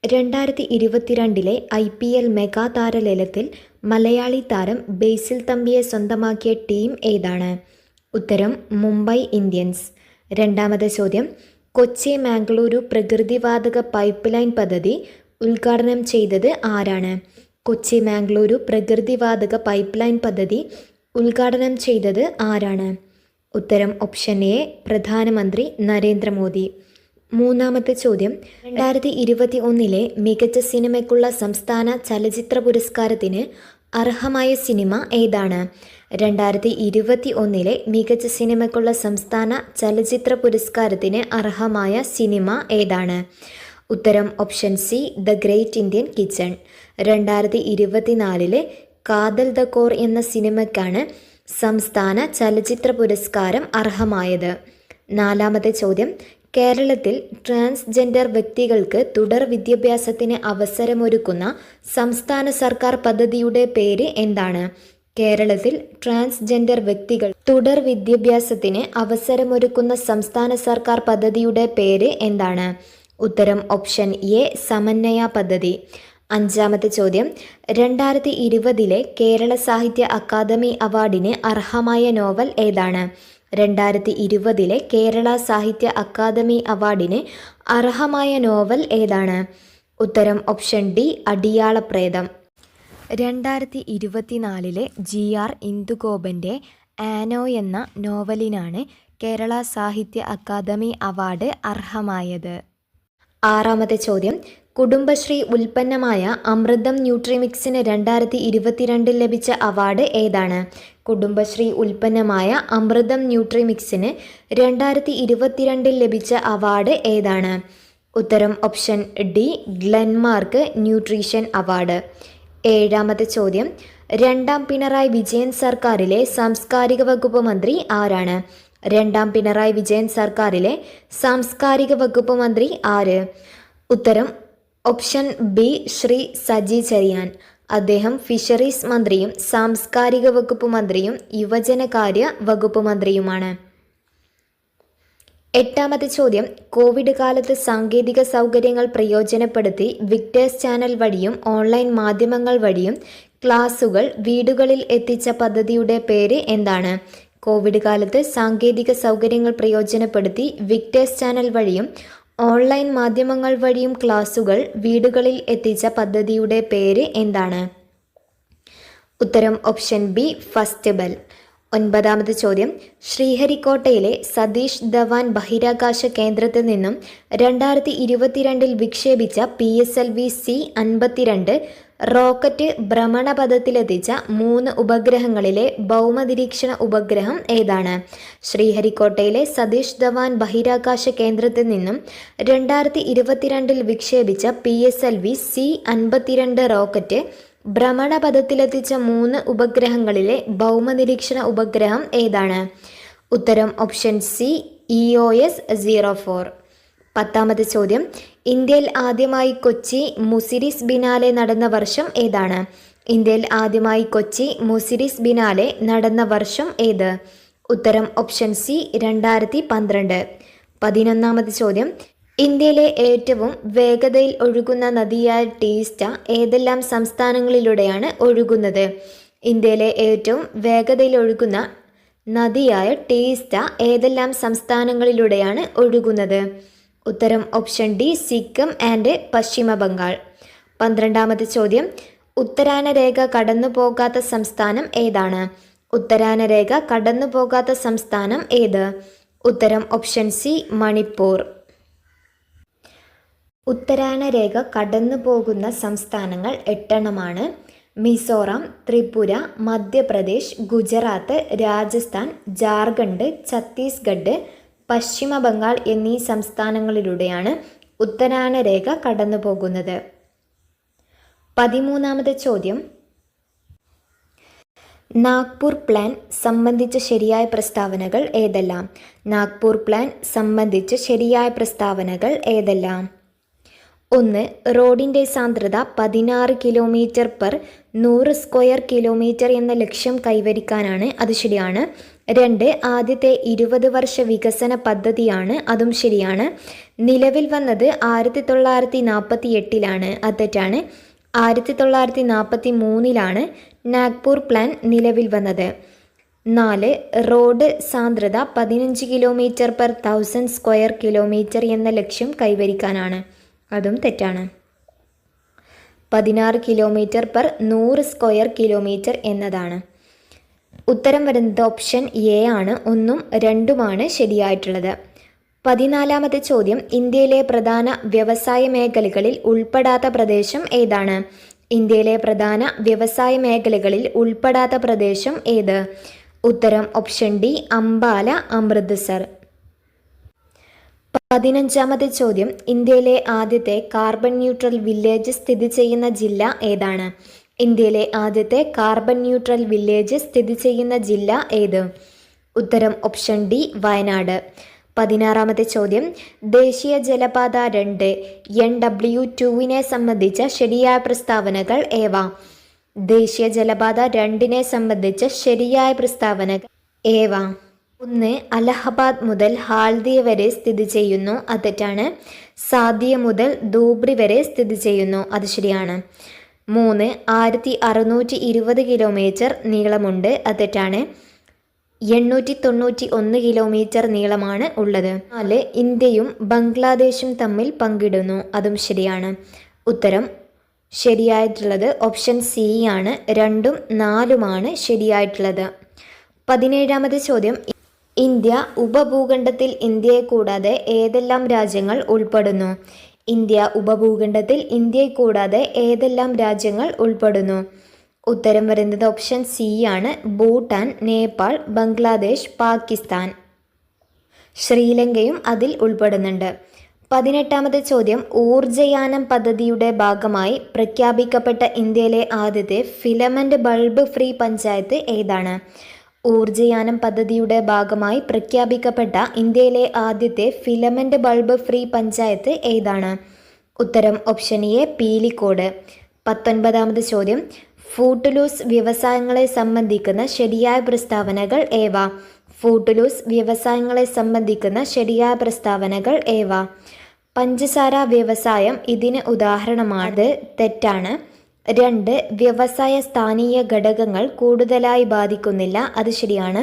2022 IPL മെഗാ താരലേലത്തിൽ മലയാളി താരം ബേസിൽ തമ്പിയെ സ്വന്തമാക്കിയ ടീം ഏതാണ്? ഉത്തരം മുംബൈ ഇന്ത്യൻസ്. രണ്ടാമത്തെ ചോദ്യം, കൊച്ചി മാംഗ്ലൂരു പ്രകൃതിവാതക പൈപ്പ് ലൈൻ പദ്ധതി ഉദ്ഘാടനം ചെയ്തത് ആരാണ്? കൊച്ചി മാംഗ്ലൂരു പ്രകൃതിവാതക പൈപ്പ് ലൈൻ പദ്ധതി ഉദ്ഘാടനം ചെയ്തത് ആരാണ്? ഉത്തരം ഓപ്ഷൻ എ, പ്രധാനമന്ത്രി നരേന്ദ്രമോദി. മൂന്നാമത്തെ ചോദ്യം, 2021 മികച്ച സിനിമയ്ക്കുള്ള സംസ്ഥാന ചലച്ചിത്ര പുരസ്കാരത്തിന് അർഹമായ സിനിമ ഏതാണ്? 2021 മികച്ച സിനിമയ്ക്കുള്ള സംസ്ഥാന ചലച്ചിത്ര പുരസ്കാരത്തിന് അർഹമായ സിനിമ ഏതാണ്? ഉത്തരം option C, the great Indian kitchen. 2024 കാതൽ ദ കോർ എന്ന സിനിമയ്ക്കാണ് സംസ്ഥാന ചലച്ചിത്ര പുരസ്കാരം അർഹമായത്. നാലാമത്തെ ചോദ്യം, കേരളത്തിൽ ട്രാൻസ്ജെൻഡർ വ്യക്തികൾക്ക് തുടർ വിദ്യാഭ്യാസത്തിന് അവസരമൊരുക്കുന്ന സംസ്ഥാന സർക്കാർ പദ്ധതിയുടെ പേര് എന്താണ്? കേരളത്തിൽ ട്രാൻസ്ജെൻഡർ വ്യക്തികൾ തുടർ വിദ്യാഭ്യാസത്തിന് അവസരമൊരുക്കുന്ന സംസ്ഥാന സർക്കാർ പദ്ധതിയുടെ പേര് എന്താണ്? ഉത്തരം ഓപ്ഷൻ എ, സമന്വയ പദ്ധതി. അഞ്ചാമത്തെ ചോദ്യം, 2020 കേരള സാഹിത്യ അക്കാദമി അവാർഡിന് അർഹമായ നോവൽ ഏതാണ്? 2020 കേരള സാഹിത്യ അക്കാദമി അവാർഡിന് അർഹമായ നോവൽ ഏതാണ്? ഉത്തരം ഓപ്ഷൻ ഡി, അടിയാളപ്രേതം. 2024 GR ഇന്ദുഗോപൻ്റെ ആനോ എന്ന നോവലിനാണ് കേരള സാഹിത്യ അക്കാദമി അവാർഡ് അർഹമായത്. ആറാമത്തെ ചോദ്യം, കുടുംബശ്രീ ഉൽപ്പന്നമായ അമൃതം ന്യൂട്രിമിക്സിന് 2022 ലഭിച്ച അവാർഡ് ഏതാണ്? കുടുംബശ്രീ ഉൽപ്പന്നമായ അമൃതം ന്യൂട്രിമിക്സിന് 2022 ലഭിച്ച അവാർഡ് ഏതാണ്? ഉത്തരം option D, Glenmark nutrition award. ഏഴാമത്തെ ചോദ്യം, രണ്ടാം പിണറായി വിജയൻ സർക്കാരിലെ സാംസ്കാരിക വകുപ്പ് മന്ത്രി ആരാണ്? രണ്ടാം പിണറായി വിജയൻ സർക്കാരിലെ സാംസ്കാരിക വകുപ്പ് മന്ത്രി ആര്? ഉത്തരം ഓപ്ഷൻ ബി, ശ്രീ സജി ചെറിയാൻ. അദ്ദേഹം ഫിഷറീസ് മന്ത്രിയും സാംസ്കാരിക വകുപ്പ് മന്ത്രിയും യുവജനകാര്യ വകുപ്പ് മന്ത്രിയുമാണ്. എട്ടാമത്തെ ചോദ്യം, കോവിഡ് കാലത്ത് സാങ്കേതിക സൗകര്യങ്ങൾ പ്രയോജനപ്പെടുത്തി വിക്ടേഴ്സ് ചാനൽ വഴിയും ഓൺലൈൻ മാധ്യമങ്ങൾ വഴിയും ക്ലാസുകൾ വീടുകളിൽ എത്തിച്ച പദ്ധതിയുടെ പേര് എന്താണ്? കോവിഡ് കാലത്ത് സാങ്കേതിക സൗകര്യങ്ങൾ പ്രയോജനപ്പെടുത്തി വിക്ടേഴ്സ് ചാനൽ വഴിയും ഓൺലൈൻ മാധ്യമങ്ങൾ വഴിയും ക്ലാസുകൾ വീടുകളിൽ എത്തിച്ച പദ്ധതിയുടെ പേര് എന്താണ്? ഉത്തരം ഓപ്ഷൻ ബി, ഫസ്റ്റ് ബെൽ. ഒൻപതാമത്തെ ചോദ്യം, ശ്രീഹരിക്കോട്ടയിലെ സതീഷ് ധവാൻ ബഹിരാകാശ കേന്ദ്രത്തിൽ നിന്നും 2022 വിക്ഷേപിച്ച PSLV C-52 റോക്കറ്റ് ഭ്രമണപഥത്തിലെത്തിച്ച 3 ഉപഗ്രഹങ്ങളിലെ ഭൗമനിരീക്ഷണ ഉപഗ്രഹം ഏതാണ്? ശ്രീഹരിക്കോട്ടയിലെ സതീഷ് ധവാൻ ബഹിരാകാശ കേന്ദ്രത്തിൽ നിന്നും 2022 വിക്ഷേപിച്ച PSLV C-52 റോക്കറ്റ് ഭ്രമണപഥത്തിലെത്തിച്ച 3 ഉപഗ്രഹങ്ങളിലെ ഭൗമനിരീക്ഷണ ഉപഗ്രഹം ഏതാണ്? ഉത്തരം ഓപ്ഷൻ സി EOS-04. 10ാമത്തെ ചോദ്യം, ഇന്ത്യയിൽ ആദ്യമായി കൊച്ചി മുസിരിസ് ബിനാലെ നടന്ന വർഷം ഏതാണ്? ഇന്ത്യയിൽ ആദ്യമായി കൊച്ചി മുസിരിസ് ബിനാലെ നടന്ന വർഷം ഏത്? ഉത്തരം ഓപ്ഷൻ സി 2012. 11ാമത്തെ ചോദ്യം, ഇന്ത്യയിലെ ഏറ്റവും വേഗതയിൽ ഒഴുകുന്ന നദിയായ ടീസ്റ്റ ഏതെല്ലാം സംസ്ഥാനങ്ങളിലൂടെയാണ് ഒഴുകുന്നത്? ഇന്ത്യയിലെ ഏറ്റവും വേഗതയിൽ ഒഴുകുന്ന നദിയായ ടീസ്റ്റ ഏതെല്ലാം സംസ്ഥാനങ്ങളിലൂടെയാണ് ഒഴുകുന്നത്? ഉത്തരം ഓപ്ഷൻ ഡി സിക്കിം ആൻഡ് പശ്ചിമ ബംഗാൾ. 12ാമത്തെ ചോദ്യം, ഉത്തരായനരേഖ കടന്നു പോകാത്ത സംസ്ഥാനം ഏതാണ്? ഉത്തരായനരേഖ കടന്നു പോകാത്ത സംസ്ഥാനം ഏത്? ഉത്തരം ഓപ്ഷൻ സി മണിപ്പൂർ. ഉത്തരായനരേഖ കടന്നു പോകുന്ന സംസ്ഥാനങ്ങൾ 8 മിസോറാം, ത്രിപുര, മധ്യപ്രദേശ്, ഗുജറാത്ത്, രാജസ്ഥാൻ, ജാർഖണ്ഡ്, ഛത്തീസ്ഗഡ്, പശ്ചിമ ബംഗാൾ എന്നീ സംസ്ഥാനങ്ങളിലൂടെയാണ് ഉത്തരായനരേഖ കടന്നു പോകുന്നത്. 13ാമത്തെ ചോദ്യം, നാഗ്പൂർ പ്ലാൻ സംബന്ധിച്ച ശരിയായ പ്രസ്താവനകൾ ഏതെല്ലാം? നാഗ്പൂർ പ്ലാൻ സംബന്ധിച്ച ശരിയായ പ്രസ്താവനകൾ ഏതെല്ലാം? 1. റോഡിൻ്റെ സാന്ദ്രത 16 km/100 സ്ക്വയർ കിലോമീറ്റർ എന്ന ലക്ഷ്യം കൈവരിക്കാനാണ്, അത് ശരിയാണ്. 2. ആദ്യത്തെ 20 വർഷ വികസന പദ്ധതിയാണ്, അതും ശരിയാണ്. നിലവിൽ വന്നത് 1948, അത് തെറ്റാണ്. 1943 നാഗ്പൂർ പ്ലാൻ നിലവിൽ വന്നത്. 4. റോഡ് സാന്ദ്രത 15 km/1000 സ്ക്വയർ കിലോമീറ്റർ എന്ന ലക്ഷ്യം കൈവരിക്കാനാണ്, അതും തെറ്റാണ്. 16 km/100 സ്ക്വയർ കിലോമീറ്റർ എന്നതാണ്. ഉത്തരം വരുന്നത് ഓപ്ഷൻ എ ആണ്. 1ഉം 2ഉമാണ് ശരിയായിട്ടുള്ളത്. 14ാമത്തെ ചോദ്യം, ഇന്ത്യയിലെ പ്രധാന വ്യവസായ മേഖലകളിൽ ഉൾപ്പെടാത്ത പ്രദേശം ഏതാണ്? ഇന്ത്യയിലെ പ്രധാന വ്യവസായ മേഖലകളിൽ ഉൾപ്പെടാത്ത പ്രദേശം ഏത്? ഉത്തരം ഓപ്ഷൻ ഡി അംബാല, അമൃത്സർ. 15ാമത്തെ ചോദ്യം, ഇന്ത്യയിലെ ആദ്യത്തെ കാർബൺ ന്യൂട്രൽ വില്ലേജ് സ്ഥിതി ചെയ്യുന്ന ജില്ല ഏതാണ്? ഇന്ത്യയിലെ ആദ്യത്തെ കാർബൺ ന്യൂട്രൽ വില്ലേജ് സ്ഥിതി ചെയ്യുന്ന ജില്ല ഏത്? ഉത്തരം ഓപ്ഷൻ ഡി വയനാട്. 16ാമത്തെ ചോദ്യം, ദേശീയ ജലപാത 2 NW2 സംബന്ധിച്ച ശരിയായ പ്രസ്താവനകൾ ഏവ? ദേശീയ ജലപാത 2 സംബന്ധിച്ച ശരിയായ പ്രസ്താവനകൾ ഏവ? 1. അലഹബാദ് മുതൽ ഹാൽദിയ വരെ സ്ഥിതി ചെയ്യുന്നു, അത് തെറ്റാണ്. സാദിയ മുതൽ ധൂബ്രി വരെ സ്ഥിതി ചെയ്യുന്നു, അത് ശരിയാണ്. 3. 1620 കിലോമീറ്റർ നീളമുണ്ട്, അത് തെറ്റാണ്. 891 കിലോമീറ്റർ നീളമാണ് ഉള്ളത്. 4. ഇന്ത്യയും ബംഗ്ലാദേശും തമ്മിൽ പങ്കിടുന്നു, അതും ശരിയാണ്. ഉത്തരം ശരിയായിട്ടുള്ളത് ഓപ്ഷൻ സി ആണ്. 2ഉം 4ഉമാണ് ശരിയായിട്ടുള്ളത്. 17ാമത്തെ ചോദ്യം, ഇന്ത്യ ഉപഭൂഖണ്ഡത്തിൽ ഇന്ത്യയെ കൂടാതെ ഏതെല്ലാം രാജ്യങ്ങൾ ഉൾപ്പെടുന്നു? ഇന്ത്യ ഉപഭൂഖണ്ഡത്തിൽ ഇന്ത്യയെ കൂടാതെ ഏതെല്ലാം രാജ്യങ്ങൾ ഉൾപ്പെടുന്നു? ഉത്തരം വരുന്നത് ഓപ്ഷൻ സി ആണ്. ഭൂട്ടാൻ, നേപ്പാൾ, ബംഗ്ലാദേശ്, പാകിസ്ഥാൻ. ശ്രീലങ്കയും അതിൽ ഉൾപ്പെടുന്നുണ്ട്. 18ാമത്തെ ചോദ്യം, ഊർജയാനം പദ്ധതിയുടെ ഭാഗമായി പ്രഖ്യാപിക്കപ്പെട്ട ഇന്ത്യയിലെ ആദ്യത്തെ ഫിലമെന്റ് ബൾബ് ഫ്രീ പഞ്ചായത്ത് ഏതാണ്? ഊർജയാനം പദ്ധതിയുടെ ഭാഗമായി പ്രഖ്യാപിക്കപ്പെട്ട ഇന്ത്യയിലെ ആദ്യത്തെ ഫിലമെന്റ് ബൾബ് ഫ്രീ പഞ്ചായത്ത് ഏതാണ്? ഉത്തരം ഓപ്ഷൻ എ പീലിക്കോട്. 19ാമത്തെ ചോദ്യം, ഫൂട്ട്ലൂസ് വ്യവസായങ്ങളെ സംബന്ധിക്കുന്ന ശരിയായ പ്രസ്താവനകൾ ഏവ? ഫൂട്ട്ലൂസ് വ്യവസായങ്ങളെ സംബന്ധിക്കുന്ന ശരിയായ പ്രസ്താവനകൾ ഏവ? പഞ്ചസാര വ്യവസായം ഇതിന് ഉദാഹരണമാണ്, തെറ്റാണ്. 2. വ്യവസായ സ്ഥാനീയ ഘടകങ്ങൾ കൂടുതലായി ബാധിക്കുന്നില്ല, അത് ശരിയാണ്.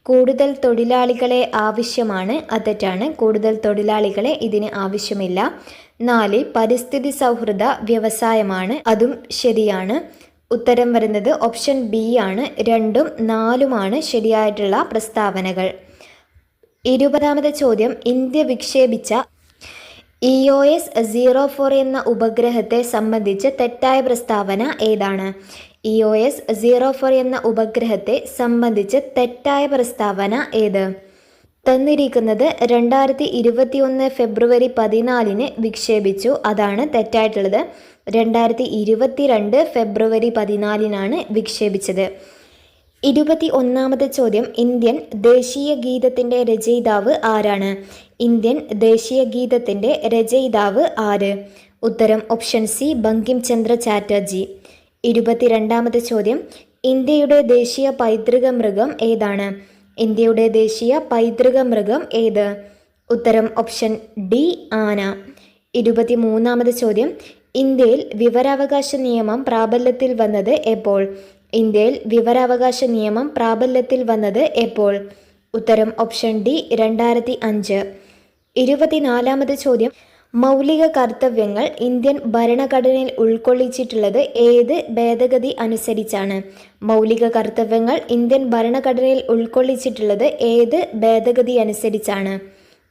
കൂടുതൽ തൊഴിലാളികളെ ആവശ്യമാണ്, അത് തെറ്റാണ്. കൂടുതൽ തൊഴിലാളികളെ ഇതിന് ആവശ്യമില്ല. 4. പരിസ്ഥിതി സൗഹൃദ വ്യവസായമാണ്, അതും ശരിയാണ്. ഉത്തരം വരുന്നത് ഓപ്ഷൻ ബി ആണ്. 2ഉം 4ഉമാണ് ശരിയായിട്ടുള്ള പ്രസ്താവനകൾ. 20ാമത്തെ ചോദ്യം, ഇന്ത്യ വിക്ഷേപിച്ച EOS-04 എന്ന ഉപഗ്രഹത്തെ സംബന്ധിച്ച് തെറ്റായ പ്രസ്താവന ഏതാണ്? EOS-04 എന്ന ഉപഗ്രഹത്തെ സംബന്ധിച്ച് തെറ്റായ പ്രസ്താവന ഏത്? തന്നിരിക്കുന്നത് 2021 ഫെബ്രുവരി 14 വിക്ഷേപിച്ചു, അതാണ് തെറ്റായിട്ടുള്ളത്. 2022 ഫെബ്രുവരി 14 വിക്ഷേപിച്ചത്. 21ാമത്തെ ചോദ്യം, ഇന്ത്യൻ ദേശീയ ഗീതത്തിൻ്റെ രചയിതാവ് ആരാണ്? ഇന്ത്യൻ ദേശീയ ഗീതത്തിൻ്റെ രചയിതാവ് ആര്? ഉത്തരം ഓപ്ഷൻ സി, ബങ്കിം ചന്ദ്ര ചാറ്റർജി. 22ാമത്തെ ചോദ്യം, ഇന്ത്യയുടെ ദേശീയ പൈതൃക മൃഗം ഏതാണ്? ഇന്ത്യയുടെ ദേശീയ പൈതൃക മൃഗം ഏത്? ഉത്തരം ഓപ്ഷൻ ഡി, ആന. 23ാമത് ചോദ്യം, ഇന്ത്യയിൽ വിവരാവകാശ നിയമം പ്രാബല്യത്തിൽ വന്നത് എപ്പോൾ? ഇന്ത്യയിൽ വിവരാവകാശ നിയമം പ്രാബല്യത്തിൽ വന്നത് എപ്പോൾ? ഉത്തരം ഓപ്ഷൻ ഡി, 2005. 24ാമത് ചോദ്യം, മൗലിക കർത്തവ്യങ്ങൾ ഇന്ത്യൻ ഭരണഘടനയിൽ ഉൾക്കൊള്ളിച്ചിട്ടുള്ളത് ഏത് ഭേദഗതി അനുസരിച്ചാണ്? മൗലിക കർത്തവ്യങ്ങൾ ഇന്ത്യൻ ഭരണഘടനയിൽ ഉൾക്കൊള്ളിച്ചിട്ടുള്ളത് ഏത് ഭേദഗതി അനുസരിച്ചാണ്?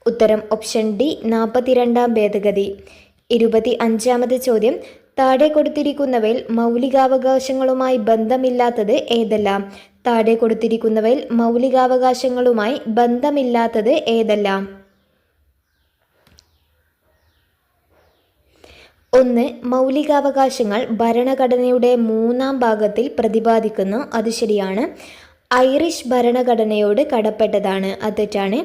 ഉത്തരം ഓപ്ഷൻ ഡി, 42ാം ഭേദഗതി. 25ാമത് ചോദ്യം, താഴെ കൊടുത്തിരിക്കുന്നവയിൽ മൗലികാവകാശങ്ങളുമായി ബന്ധമില്ലാത്തത് ഏതെല്ലാം? താഴെ കൊടുത്തിരിക്കുന്നവയിൽ മൗലികാവകാശങ്ങളുമായി ബന്ധമില്ലാത്തത് ഏതെല്ലാം? 1. മൗലികാവകാശങ്ങൾ ഭരണഘടനയുടെ 3ാം ഭാഗത്തിൽ പ്രതിപാദിക്കുന്നു. അത് ശരിയാണ്. ഐറിഷ് ഭരണഘടനയോട് കടപ്പെട്ടതാണ്. അത് തെറ്റാണ്.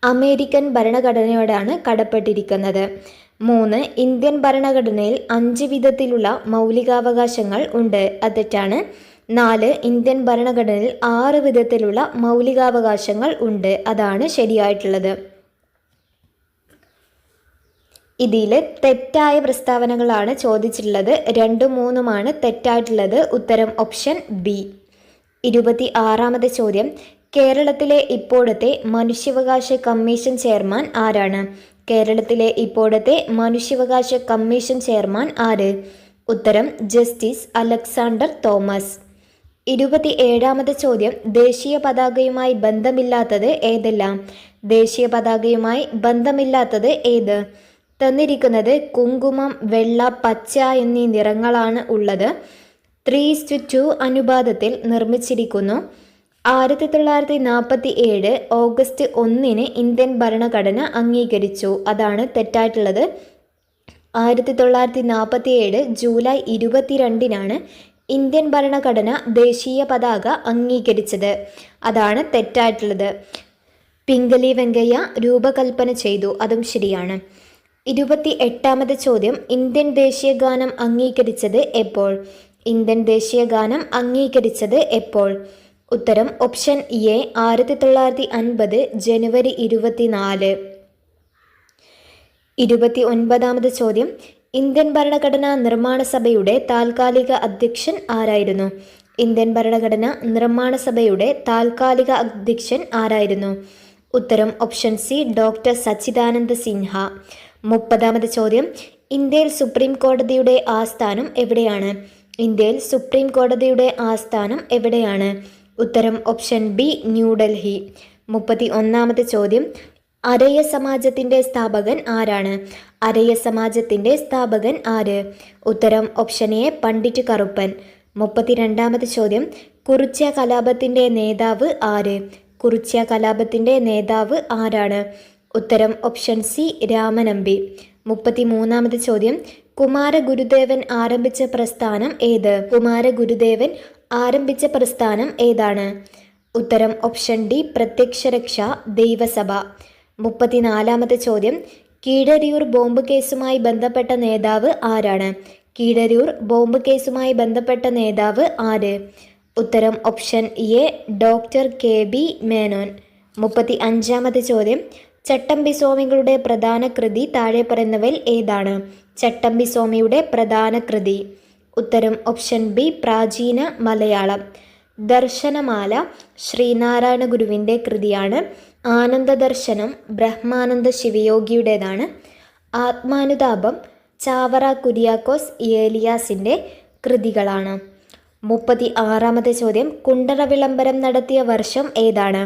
അമേരിക്കൻ ഭരണഘടനയോടാണ് കടപ്പെട്ടിരിക്കുന്നത്. 3. ഇന്ത്യൻ ഭരണഘടനയിൽ 5 വിധത്തിലുള്ള മൗലികാവകാശങ്ങൾ ഉണ്ട്. അത് തെറ്റാണ്. 4. ഇന്ത്യൻ ഭരണഘടനയിൽ 6 വിധത്തിലുള്ള മൗലികാവകാശങ്ങൾ ഉണ്ട്. അതാണ് ശരിയായിട്ടുള്ളത്. ഇതിൽ തെറ്റായ പ്രസ്താവനകളാണ് ചോദിച്ചിട്ടുള്ളത്. 2, 3 തെറ്റായിട്ടുള്ളത്. ഉത്തരം ഓപ്ഷൻ ബി. 26ാമത് ചോദ്യം, കേരളത്തിലെ ഇപ്പോഴത്തെ മനുഷ്യാവകാശ കമ്മീഷൻ ചെയർമാൻ ആരാണ്? കേരളത്തിലെ ഇപ്പോഴത്തെ മനുഷ്യാവകാശ കമ്മീഷൻ ചെയർമാൻ ആര്? ഉത്തരം ജസ്റ്റിസ് അലക്സാണ്ടർ തോമസ്. 27ാമത് ചോദ്യം, ദേശീയ പതാകയുമായി ബന്ധമില്ലാത്തത് ഏതെല്ലാം? ദേശീയ പതാകയുമായി ബന്ധമില്ലാത്തത് ഏത്? തന്നിരിക്കുന്നത് കുങ്കുമം, വെള്ള, പച്ച എന്നീ നിറങ്ങളാണ് ഉള്ളത്. 3:2 അനുപാതത്തിൽ നിർമ്മിച്ചിരിക്കുന്നു. 1947 ഓഗസ്റ്റ് 1 ഇന്ത്യൻ ഭരണഘടന അംഗീകരിച്ചു. അതാണ് തെറ്റായിട്ടുള്ളത്. 1947 ജൂലൈ 22 ഇന്ത്യൻ ഭരണഘടന ദേശീയ പതാക അംഗീകരിച്ചത്. അതാണ് തെറ്റായിട്ടുള്ളത്. പിംഗലി വെങ്കയ്യ രൂപകൽപ്പന ചെയ്തു. അതും ശരിയാണ്. 28ാമത് ചോദ്യം, ഇന്ത്യൻ ദേശീയ ഗാനം അംഗീകരിച്ചത് എപ്പോൾ? ഇന്ത്യൻ ദേശീയ ഗാനം അംഗീകരിച്ചത് എപ്പോൾ? ഉത്തരം ഓപ്ഷൻ എ, 1950 ജനുവരി 24. 29ാമത് ചോദ്യം, ഇന്ത്യൻ ഭരണഘടനാ നിർമ്മാണ സഭയുടെ താൽക്കാലിക അധ്യക്ഷൻ ആരായിരുന്നു? ഇന്ത്യൻ ഭരണഘടനാ നിർമ്മാണ സഭയുടെ താൽക്കാലിക അധ്യക്ഷൻ ആരായിരുന്നു? ഉത്തരം ഓപ്ഷൻ സി, ഡോക്ടർ സച്ചിദാനന്ദ സിൻഹ. 30ാമത് ചോദ്യം, ഇന്ത്യയിൽ സുപ്രീം കോടതിയുടെ ആസ്ഥാനം എവിടെയാണ്? ഇന്ത്യയിൽ സുപ്രീം കോടതിയുടെ ആസ്ഥാനം എവിടെയാണ്? ഉത്തരം ഓപ്ഷൻ ബി, ന്യൂഡൽഹി. 31ാമത് ചോദ്യം, അരയ സമാജത്തിൻ്റെ സ്ഥാപകൻ ആരാണ്? അരയ സമാജത്തിൻ്റെ സ്ഥാപകൻ ആര്? ഉത്തരം ഓപ്ഷൻ എ, പണ്ഡിറ്റ് കറുപ്പൻ. 32ാമത് ചോദ്യം, കുറിച്യ കലാപത്തിൻ്റെ നേതാവ് ആര്? കുറിച്യ കലാപത്തിൻ്റെ നേതാവ് ആരാണ്? ഉത്തരം ഓപ്ഷൻ സി, രാമനമ്പി. 33ാമത് ചോദ്യം, കുമാരഗുരുദേവൻ ആരംഭിച്ച പ്രസ്ഥാനം ഏത്? കുമാരഗുരുദേവൻ ആരംഭിച്ച പ്രസ്ഥാനം ഏതാണ്? ഉത്തരം ഓപ്ഷൻ ഡി, പ്രത്യക്ഷരക്ഷ ദൈവസഭ. 34ാമത് ചോദ്യം, കീഴരിയൂർ ബോംബ് കേസുമായി ബന്ധപ്പെട്ട നേതാവ് ആരാണ്? കീഴരിയൂർ ബോംബ് കേസുമായി ബന്ധപ്പെട്ട നേതാവ് ആര്? ഉത്തരം option A, doctor KB Menon. 35ാമത് ചോദ്യം, ചട്ടമ്പി സ്വാമികളുടെ പ്രധാന കൃതി താഴെ പറയുന്നവയിൽ ഏതാണ്? ചട്ടമ്പി സ്വാമിയുടെ പ്രധാന കൃതി. ഉത്തരം ഓപ്ഷൻ ബി, പ്രാചീന മലയാളം. ദർശനമാല ശ്രീനാരായണ ഗുരുവിൻ്റെ കൃതിയാണ്. ആനന്ദദർശനം ബ്രഹ്മാനന്ദ ശിവയോഗിയുടേതാണ്. ആത്മാനുതാപം ചാവറ കുര്യാക്കോസ് ഏലിയാസിൻ്റെ കൃതികളാണ്. 36ാമത് ചോദ്യം, കുണ്ടറ വിളംബരം നടത്തിയ വർഷം ഏതാണ്?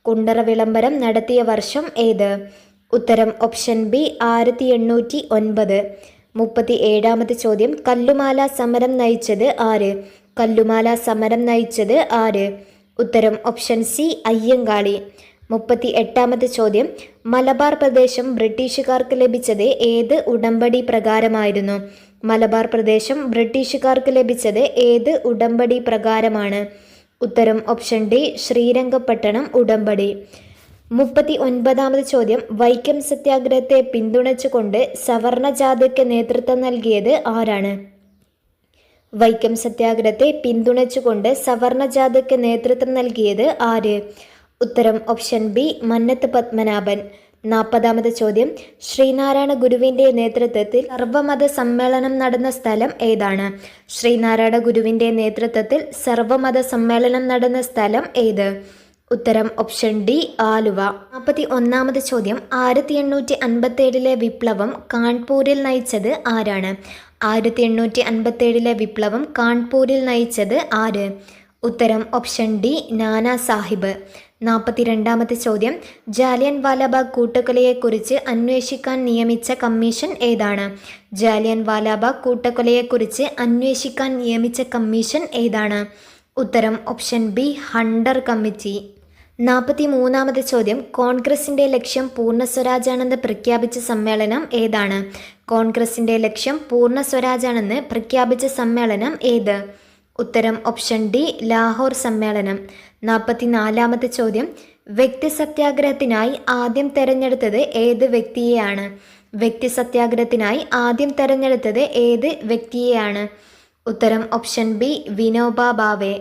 കുണ്ടറ വിളംബരം നടത്തിയ വർഷം ഏത്? ഉത്തരം ഓപ്ഷൻ ബി, 1809. 37ാമത് ചോദ്യം, കല്ലുമാല സമരം നയിച്ചത് ആര്? കല്ലുമാല സമരം നയിച്ചത് ആര്? ഉത്തരം ഓപ്ഷൻ സി, അയ്യങ്കാളി. 38ാമത്തെ ചോദ്യം, മലബാർ പ്രദേശം ബ്രിട്ടീഷുകാർക്ക് ലഭിച്ചത് ഏത് ഉടമ്പടി പ്രകാരമായിരുന്നു? മലബാർ പ്രദേശം ബ്രിട്ടീഷുകാർക്ക് ലഭിച്ചത് ഏത് ഉടമ്പടി പ്രകാരമാണ്? ഉത്തരം ഓപ്ഷൻ ഡി, ശ്രീരംഗപട്ടണം ഉടമ്പടി. 39ാമത് ചോദ്യം, വൈക്കം സത്യാഗ്രഹത്തെ പിന്തുണച്ചുകൊണ്ട് സവർണ ജാഥയ്ക്ക് നേതൃത്വം നൽകിയത് ആരാണ്? വൈക്കം സത്യാഗ്രഹത്തെ പിന്തുണച്ചുകൊണ്ട് സവർണ ജാഥയ്ക്ക് നേതൃത്വം നൽകിയത് ആര്? ഉത്തരം ഓപ്ഷൻ ബി, മന്നത്ത് പത്മനാഭൻ. 40ാമത് ചോദ്യം, ശ്രീനാരായണ ഗുരുവിൻ്റെ നേതൃത്വത്തിൽ സർവമത സമ്മേളനം നടന്ന സ്ഥലം ഏതാണ്? ശ്രീനാരായണ ഗുരുവിൻ്റെ നേതൃത്വത്തിൽ സർവമത സമ്മേളനം നടന്ന സ്ഥലം ഏത്? ഉത്തരം ഓപ്ഷൻ ഡി, ആലുവ. 41ാമത് ചോദ്യം, 1857 വിപ്ലവം കാൺപൂരിൽ നയിച്ചത് ആരാണ്? 1857 വിപ്ലവം കാൺപൂരിൽ നയിച്ചത് ആര്? ഉത്തരം ഓപ്ഷൻ ഡി, നാനാ സാഹിബ്. 42ാമത്തെ ചോദ്യം, ജാലിയൻ വാലാബാഗ് കൂട്ടക്കൊലയെക്കുറിച്ച് അന്വേഷിക്കാൻ നിയമിച്ച കമ്മീഷൻ ഏതാണ്? ജാലിയൻ വാലാബാഗ് കൂട്ടക്കൊലയെക്കുറിച്ച് അന്വേഷിക്കാൻ നിയമിച്ച കമ്മീഷൻ ഏതാണ്? ഉത്തരം ഓപ്ഷൻ ബി, ഹണ്ടർ കമ്മിറ്റി. 43ാമത്തെ ചോദ്യം, കോൺഗ്രസിൻ്റെ ലക്ഷ്യം പൂർണ്ണ സ്വരാജാണെന്ന് പ്രഖ്യാപിച്ച സമ്മേളനം ഏതാണ്? കോൺഗ്രസിൻ്റെ ലക്ഷ്യം പൂർണ്ണ സ്വരാജാണെന്ന് പ്രഖ്യാപിച്ച സമ്മേളനം ഏത്? ഉത്തരം ഓപ്ഷൻ ഡി, ലാഹോർ സമ്മേളനം. 44ാമത്തെ ചോദ്യം, വ്യക്തി സത്യാഗ്രഹത്തിനായി ആദ്യം തെരഞ്ഞെടുത്തത് ഏത് വ്യക്തിയെയാണ്? വ്യക്തി സത്യാഗ്രഹത്തിനായി ആദ്യം തെരഞ്ഞെടുത്തത് ഏത് വ്യക്തിയെയാണ്? ഉത്തരം ഓപ്ഷൻ ബി, വിനോബ ഭാവെ.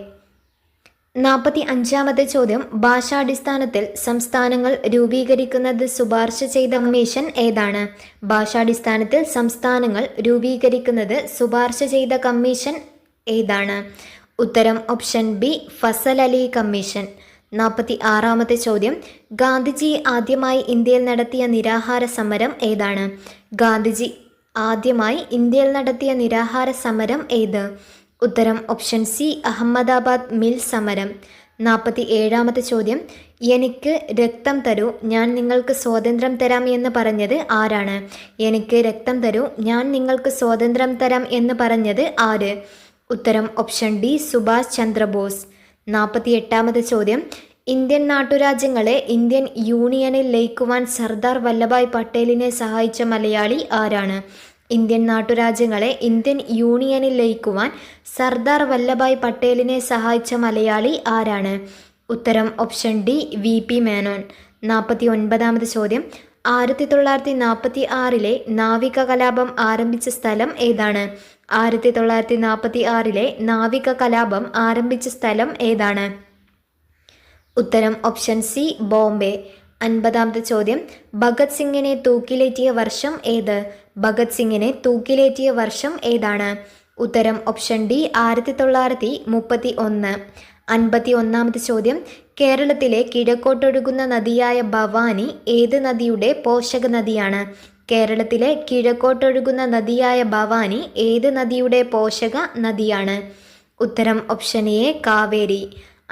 45ാമത്തെ ചോദ്യം, ഭാഷാടിസ്ഥാനത്തിൽ സംസ്ഥാനങ്ങൾ രൂപീകരിക്കുന്നത് ശുപാർശ ചെയ്ത കമ്മീഷൻ ഏതാണ്? ഭാഷാടിസ്ഥാനത്തിൽ സംസ്ഥാനങ്ങൾ രൂപീകരിക്കുന്നത് ശുപാർശ ചെയ്ത കമ്മീഷൻ ഏതാണ്? ഉത്തരം option B, Fazal Ali commission. 46ാമത്തെ ചോദ്യം, ഗാന്ധിജി ആദ്യമായി ഇന്ത്യയിൽ നടത്തിയ നിരാഹാര സമരം ഏതാണ്? ഗാന്ധിജി ആദ്യമായി ഇന്ത്യയിൽ നടത്തിയ നിരാഹാര സമരം ഏത്? ഉത്തരം ഓപ്ഷൻ സി, അഹമ്മദാബാദ് മിൽ സമരം. 47ാമത്തെ ചോദ്യം, എനിക്ക് രക്തം തരൂ ഞാൻ നിങ്ങൾക്ക് സ്വാതന്ത്ര്യം തരാം എന്ന് പറഞ്ഞത് ആരാണ്? എനിക്ക് രക്തം തരൂ ഞാൻ നിങ്ങൾക്ക് സ്വാതന്ത്ര്യം തരാം എന്ന് പറഞ്ഞത് ആര്? ഉത്തരം ഓപ്ഷൻ ഡി, സുഭാഷ് ചന്ദ്രബോസ്. 48ാമത്തെ ചോദ്യം, ഇന്ത്യൻ നാട്ടുരാജ്യങ്ങളെ ഇന്ത്യൻ യൂണിയനിൽ ലയിക്കുവാൻ സർദാർ വല്ലഭായ് പട്ടേലിനെ സഹായിച്ച മലയാളി ആരാണ്? ഇന്ത്യൻ നാട്ടുരാജ്യങ്ങളെ ഇന്ത്യൻ യൂണിയനിൽ ലയിക്കുവാൻ സർദാർ വല്ലഭായ് പട്ടേലിനെ സഹായിച്ച മലയാളി ആരാണ്? ഉത്തരം option D, V P Menon. 49ാമത് ചോദ്യം, 1946 നാവിക കലാപം ആരംഭിച്ച സ്ഥലം ഏതാണ്? 1946 നാവിക കലാപം ആരംഭിച്ച സ്ഥലം ഏതാണ്? ഉത്തരം ഓപ്ഷൻ സി, ബോംബെ. 50ാമത്തെ ചോദ്യം, ഭഗത് സിംഗിനെ തൂക്കിലേറ്റിയ വർഷം ഏത്? ഭഗത് സിംഗിനെ തൂക്കിലേറ്റിയ വർഷം ഏതാണ്? ഉത്തരം ഓപ്ഷൻ ഡി, 1931. 51ാമത്തെ ചോദ്യം, കേരളത്തിലെ കിഴക്കോട്ടൊഴുകുന്ന നദിയായ ഭവാനി ഏത് നദിയുടെ പോഷക നദിയാണ്? കേരളത്തിലെ കിഴക്കോട്ടൊഴുകുന്ന നദിയായ ഭവാനി ഏത് നദിയുടെ പോഷക നദിയാണ്? ഉത്തരം ഓപ്ഷൻ എ, കാവേരി.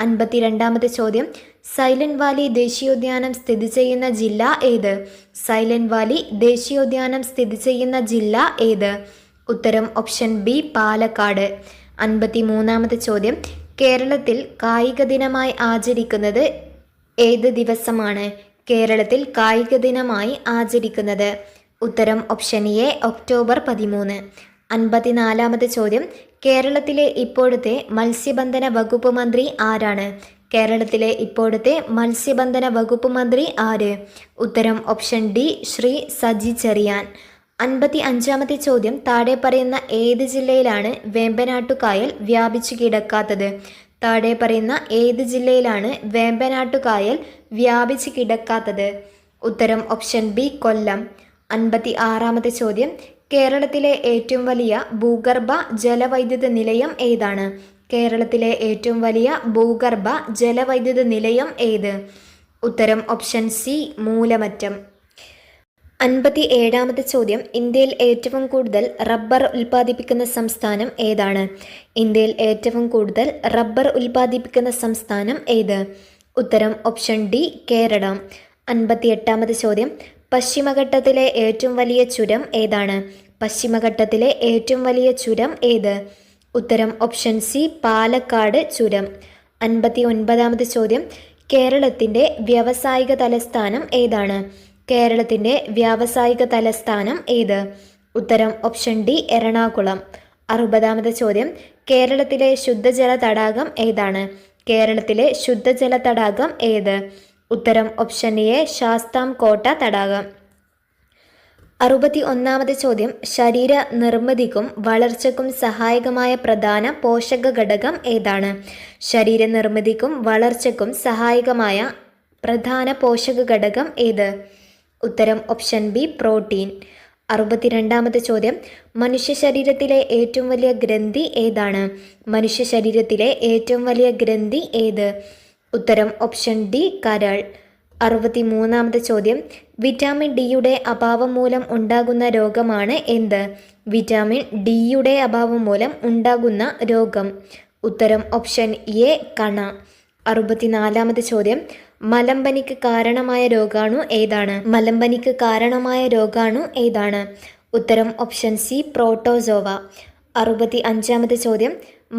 52ാമത്തെ ചോദ്യം, സൈലന്റ് വാലി ദേശീയോദ്യാനം സ്ഥിതി ചെയ്യുന്ന ജില്ല ഏത്? സൈലന്റ് വാലി ദേശീയോദ്യാനം സ്ഥിതി ചെയ്യുന്ന ജില്ല ഏത്? ഉത്തരം ഓപ്ഷൻ ബി, പാലക്കാട്. 53ാമത്തെ ചോദ്യം, കേരളത്തിൽ കായിക ദിനമായി ആചരിക്കുന്നത് ഏത് ദിവസമാണ്? കേരളത്തിൽ കായിക ദിനമായി ആചരിക്കുന്നത്? ഉത്തരം ഓപ്ഷൻ എ, ഒക്ടോബർ 13. 54ാമത്തെ ചോദ്യം, കേരളത്തിലെ ഇപ്പോഴത്തെ മത്സ്യബന്ധന വകുപ്പ് മന്ത്രി ആരാണ്? കേരളത്തിലെ ഇപ്പോഴത്തെ മത്സ്യബന്ധന വകുപ്പ് മന്ത്രി ആര്? ഉത്തരം ഓപ്ഷൻ ഡി, ശ്രീ സജി ചെറിയാൻ. 55ാമത്തെ ചോദ്യം, താഴെ പറയുന്ന ഏത് ജില്ലയിലാണ് വേമ്പനാട്ടുകായൽ വ്യാപിച്ചു കിടക്കാത്തത്? താഴെ പറയുന്ന ഏത് ജില്ലയിലാണ് വേമ്പനാട്ടുകായൽ വ്യാപിച്ചു കിടക്കാത്തത്? ഉത്തരം ഓപ്ഷൻ ബി, കൊല്ലം. 56ാമത്തെ ചോദ്യം, കേരളത്തിലെ ഏറ്റവും വലിയ ഭൂഗർഭ ജലവൈദ്യുത നിലയം ഏതാണ്? കേരളത്തിലെ ഏറ്റവും വലിയ ഭൂഗർഭ ജലവൈദ്യുത നിലയം ഏത്? ഉത്തരം ഓപ്ഷൻ സി, മൂലമറ്റം. 57ാമത്തെ ചോദ്യം, ഇന്ത്യയിൽ ഏറ്റവും കൂടുതൽ റബ്ബർ ഉൽപ്പാദിപ്പിക്കുന്ന സംസ്ഥാനം ഏതാണ്? ഇന്ത്യയിൽ ഏറ്റവും കൂടുതൽ റബ്ബർ ഉൽപ്പാദിപ്പിക്കുന്ന സംസ്ഥാനം ഏത്? ഉത്തരം ഓപ്ഷൻ ഡി, കേരളം. 58ാമത്തെ ചോദ്യം, പശ്ചിമഘട്ടത്തിലെ ഏറ്റവും വലിയ ചുരം ഏതാണ്? പശ്ചിമഘട്ടത്തിലെ ഏറ്റവും വലിയ ചുരം ഏത്? ഉത്തരം ഓപ്ഷൻ സി, പാലക്കാട് ചുരം. 59ാമത്തെ ചോദ്യം, കേരളത്തിൻ്റെ വ്യാവസായിക തലസ്ഥാനം ഏതാണ്? കേരളത്തിൻ്റെ വ്യാവസായിക തലസ്ഥാനം ഏത്? ഉത്തരം ഓപ്ഷൻ ഡി എറണാകുളം. 60-ാമത്തെ ചോദ്യം, കേരളത്തിലെ ശുദ്ധജല തടാകം ഏതാണ്? കേരളത്തിലെ ശുദ്ധജല തടാകം ഏത്? ഉത്തരം ഓപ്ഷൻ എ ശാസ്താംകോട്ട തടാകം. 61-ാമത്തെ ചോദ്യം, ശരീര നിർമ്മിതിക്കും വളർച്ചയ്ക്കും സഹായകമായ പ്രധാന പോഷക ഘടകം ഏതാണ്? ശരീര നിർമ്മിതിക്കും വളർച്ചയ്ക്കും സഹായകമായ പ്രധാന പോഷക ഘടകം ഏത്? ഉത്തരം ഓപ്ഷൻ ബി പ്രോട്ടീൻ. 62-ാമത്തെ ചോദ്യം, മനുഷ്യ ശരീരത്തിലെ ഏറ്റവും വലിയ ഗ്രന്ഥി ഏതാണ്? മനുഷ്യ ശരീരത്തിലെ ഏറ്റവും വലിയ ഗ്രന്ഥി ഏത്? ഉത്തരം ഓപ്ഷൻ ഡി കരൾ. 63-ാമത്തെ ചോദ്യം, വിറ്റാമിൻ ഡിയുടെ അഭാവം മൂലം ഉണ്ടാകുന്ന രോഗമാണ് എന്ത്? വിറ്റാമിൻ ഡിയുടെ അഭാവം മൂലം ഉണ്ടാകുന്ന രോഗം. ഉത്തരം ഓപ്ഷൻ എ കണ. 64-ാമത്തെ ചോദ്യം, മലമ്പനിക്ക് കാരണമായ രോഗാണു ഏതാണ്? മലമ്പനിക്ക് കാരണമായ രോഗാണു ഏതാണ്? ഉത്തരം ഓപ്ഷൻ സി പ്രോട്ടോസോവ. 65-ാമത്തെ ചോദ്യം,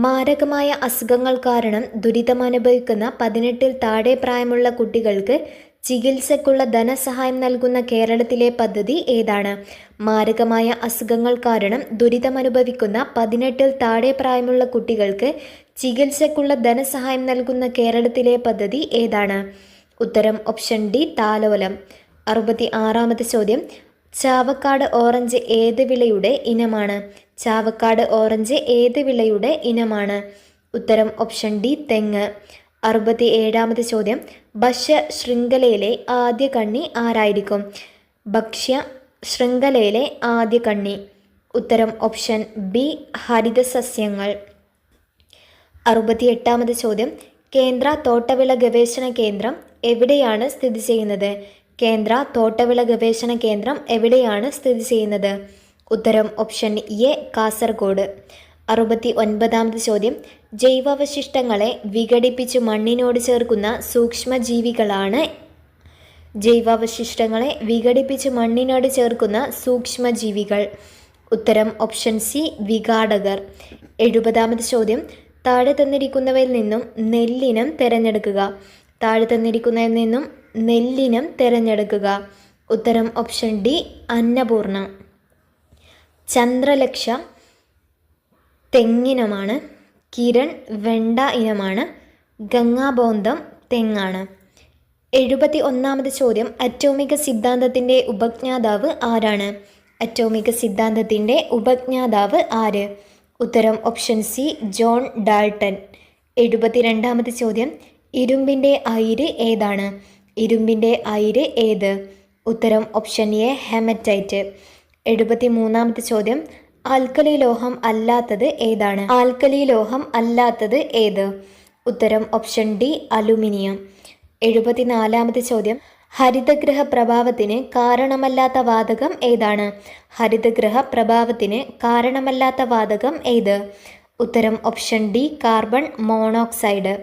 മാരകമായ അസുഖങ്ങൾ കാരണം ദുരിതമനുഭവിക്കുന്ന 18-ൽ താഴെ പ്രായമുള്ള കുട്ടികൾക്ക് ചികിത്സയ്ക്കുള്ള ധനസഹായം നൽകുന്ന കേരളത്തിലെ പദ്ധതി ഏതാണ്? മാരകമായ അസുഖങ്ങൾ കാരണം ദുരിതമനുഭവിക്കുന്ന 18-ൽ താഴെ പ്രായമുള്ള കുട്ടികൾക്ക് ചികിത്സയ്ക്കുള്ള ധനസഹായം നൽകുന്ന കേരളത്തിലെ പദ്ധതി ഏതാണ്? ഉത്തരം ഓപ്ഷൻ ഡി താലോലം. 66-ാമത്തെ ചോദ്യം, ചാവക്കാട് ഓറഞ്ച് ഏത് വിളയുടെ ഇനമാണ്? ചാവക്കാട് ഓറഞ്ച് ഏത് വിളയുടെ ഇനമാണ്? ഉത്തരം ഓപ്ഷൻ ഡി തെങ്ങ്. 67-ാമത്തെ ചോദ്യം, ഭക്ഷ്യ ശൃംഖലയിലെ ആദ്യ കണ്ണി ആരായിരിക്കും? ഭക്ഷ്യ ശൃംഖലയിലെ ആദ്യ കണ്ണി. ഉത്തരം ഓപ്ഷൻ ബി ഹരിതസസ്യങ്ങൾ. 68-ാമത്തെ ചോദ്യം, കേന്ദ്ര തോട്ടവിള ഗവേഷണ കേന്ദ്രം എവിടെയാണ് സ്ഥിതി ചെയ്യുന്നത്? കേന്ദ്ര തോട്ടവിള ഗവേഷണ കേന്ദ്രം എവിടെയാണ് സ്ഥിതി ചെയ്യുന്നത്? ഉത്തരം ഓപ്ഷൻ എ കാസർഗോഡ്. 69-ാമത്തെ ചോദ്യം, ജൈവാവശിഷ്ടങ്ങളെ വിഘടിപ്പിച്ച് മണ്ണിനോട് ചേർക്കുന്ന സൂക്ഷ്മജീവികളാണ് ജൈവാവശിഷ്ടങ്ങളെ വിഘടിപ്പിച്ച് മണ്ണിനോട് ചേർക്കുന്ന സൂക്ഷ്മജീവികൾ. ഉത്തരം ഓപ്ഷൻ സി വിഘാടകർ. 70-ാമത്തെ ചോദ്യം, താഴെ തന്നിരിക്കുന്നവയിൽ നിന്നും നെല്ലിനം തിരഞ്ഞെടുക്കുക. താഴെ തന്നിരിക്കുന്നതിൽ നിന്നും നെല്ലിനം തിരഞ്ഞെടുക്കുക. ഉത്തരം ഓപ്ഷൻ ഡി അന്നപൂർണ. ചന്ദ്രലക്ഷ തെങ്ങിനമാണ്. കിരൺ വെണ്ട ഇനമാണ്. ഗംഗാബോന്തം തെങ്ങാണ്. 71-ാമത്തെ ചോദ്യം, അറ്റോമിക സിദ്ധാന്തത്തിൻ്റെ ഉപജ്ഞാതാവ് ആരാണ്? അറ്റോമിക സിദ്ധാന്തത്തിൻ്റെ ഉപജ്ഞാതാവ് ആര്? ഉത്തരം ഓപ്ഷൻ സി ജോൺ ഡാൾട്ടൺ. 72-ാമത്തെ ചോദ്യം, ഇരുമ്പിൻ്റെ അയിര് ഏതാണ്? ഇരുമ്പിൻ്റെ അയിര് ഏത്? ഉത്തരം ഓപ്ഷൻ എ ഹെമറ്റൈറ്റ്. 73-ാമത്തെ ചോദ്യം, ആൽക്കലി ലോഹം അല്ലാത്തത് ഏതാണ്? ആൽക്കലി ലോഹം അല്ലാത്തത് ഏത്? ഉത്തരം ഓപ്ഷൻ ഡി അലുമിനിയം. 74-ാമത്തെ ചോദ്യം, ഹരിതഗൃഹ പ്രഭാവത്തിന് കാരണമല്ലാത്ത വാതകം ഏതാണ്? ഹരിതഗൃഹ പ്രഭാവത്തിന് കാരണമല്ലാത്ത വാതകം ഏത്? ഉത്തരം ഓപ്ഷൻ ഡി കാർബൺ മോണോക്സൈഡ്.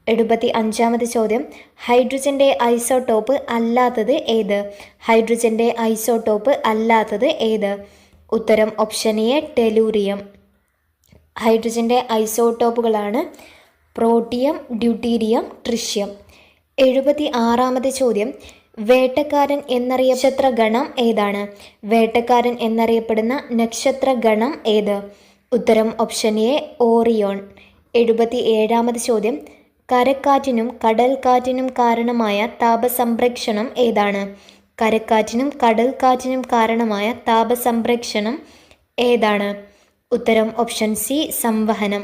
75-ാമത്തെ ചോദ്യം, ഹൈഡ്രജൻ്റെ ഐസോടോപ്പ് അല്ലാത്തത് ഏത്? ഹൈഡ്രജൻ്റെ ഐസോടോപ്പ് അല്ലാത്തത് ഏത്? ഉത്തരം ഓപ്ഷൻ എ ടെലൂറിയം. ഹൈഡ്രജൻ്റെ ഐസോടോപ്പുകളാണ് പ്രോട്ടിയം, ഡ്യൂട്ടീരിയം, ട്രിഷ്യം. 76-ാമത്തെ ചോദ്യം, വേട്ടക്കാരൻ എന്നറിയപ്പെടുന്ന നക്ഷത്രഗണം ഏതാണ്? വേട്ടക്കാരൻ എന്നറിയപ്പെടുന്ന നക്ഷത്രഗണം ഏത്? ഉത്തരം ഓപ്ഷൻ എ ഓറിയോൺ. 77-ാമത്തെ ചോദ്യം, കരക്കാറ്റിനും കടൽക്കാറ്റിനും കാരണമായ താപസംപ്രേക്ഷണം ഏതാണ്? കരക്കാറ്റിനും കടൽക്കാറ്റിനും കാരണമായ താപസംപ്രേക്ഷണം ഏതാണ്? ഉത്തരം ഓപ്ഷൻ സി സംവഹനം.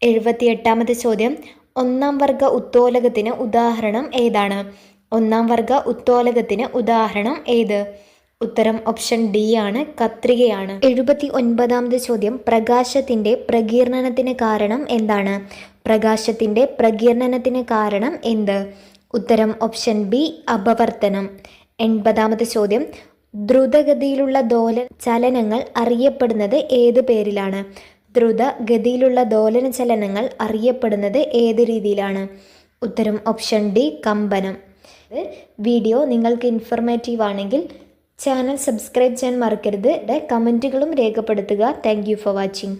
78-ാമത്തെ ചോദ്യം, ഒന്നാം വർഗ ഉത്തോലകത്തിന് ഉദാഹരണം ഏതാണ്? ഒന്നാം വർഗ ഉത്തോലകത്തിന് ഉദാഹരണം ഏത്? ഉത്തരം ഓപ്ഷൻ ഡി ആണ്, കത്രികയാണ്. 79-ാമത്തെ ചോദ്യം, പ്രകാശത്തിൻ്റെ പ്രകീർണനത്തിന് കാരണം എന്താണ്? പ്രകാശത്തിൻ്റെ പ്രകീർണനത്തിന് കാരണം എന്ത്? ഉത്തരം ഓപ്ഷൻ ബി അപവർത്തനം. 80-ാമത്തെ ചോദ്യം, ദ്രുതഗതിയിലുള്ള ദോലന ചലനങ്ങൾ അറിയപ്പെടുന്നത് ഏത് പേരിലാണ്? ദ്രുതഗതിയിലുള്ള ദോലന ചലനങ്ങൾ അറിയപ്പെടുന്നത് ഏത് രീതിയിലാണ്? ഉത്തരം ഓപ്ഷൻ ഡി കമ്പനം. വീഡിയോ നിങ്ങൾക്ക് ഇൻഫർമേറ്റീവ് ആണെങ്കിൽ ചാനൽ സബ്സ്ക്രൈബ് ചെയ്യാൻ മറക്കരുത്. കമൻറ്റുകളും രേഖപ്പെടുത്തുക. Thank you for watching.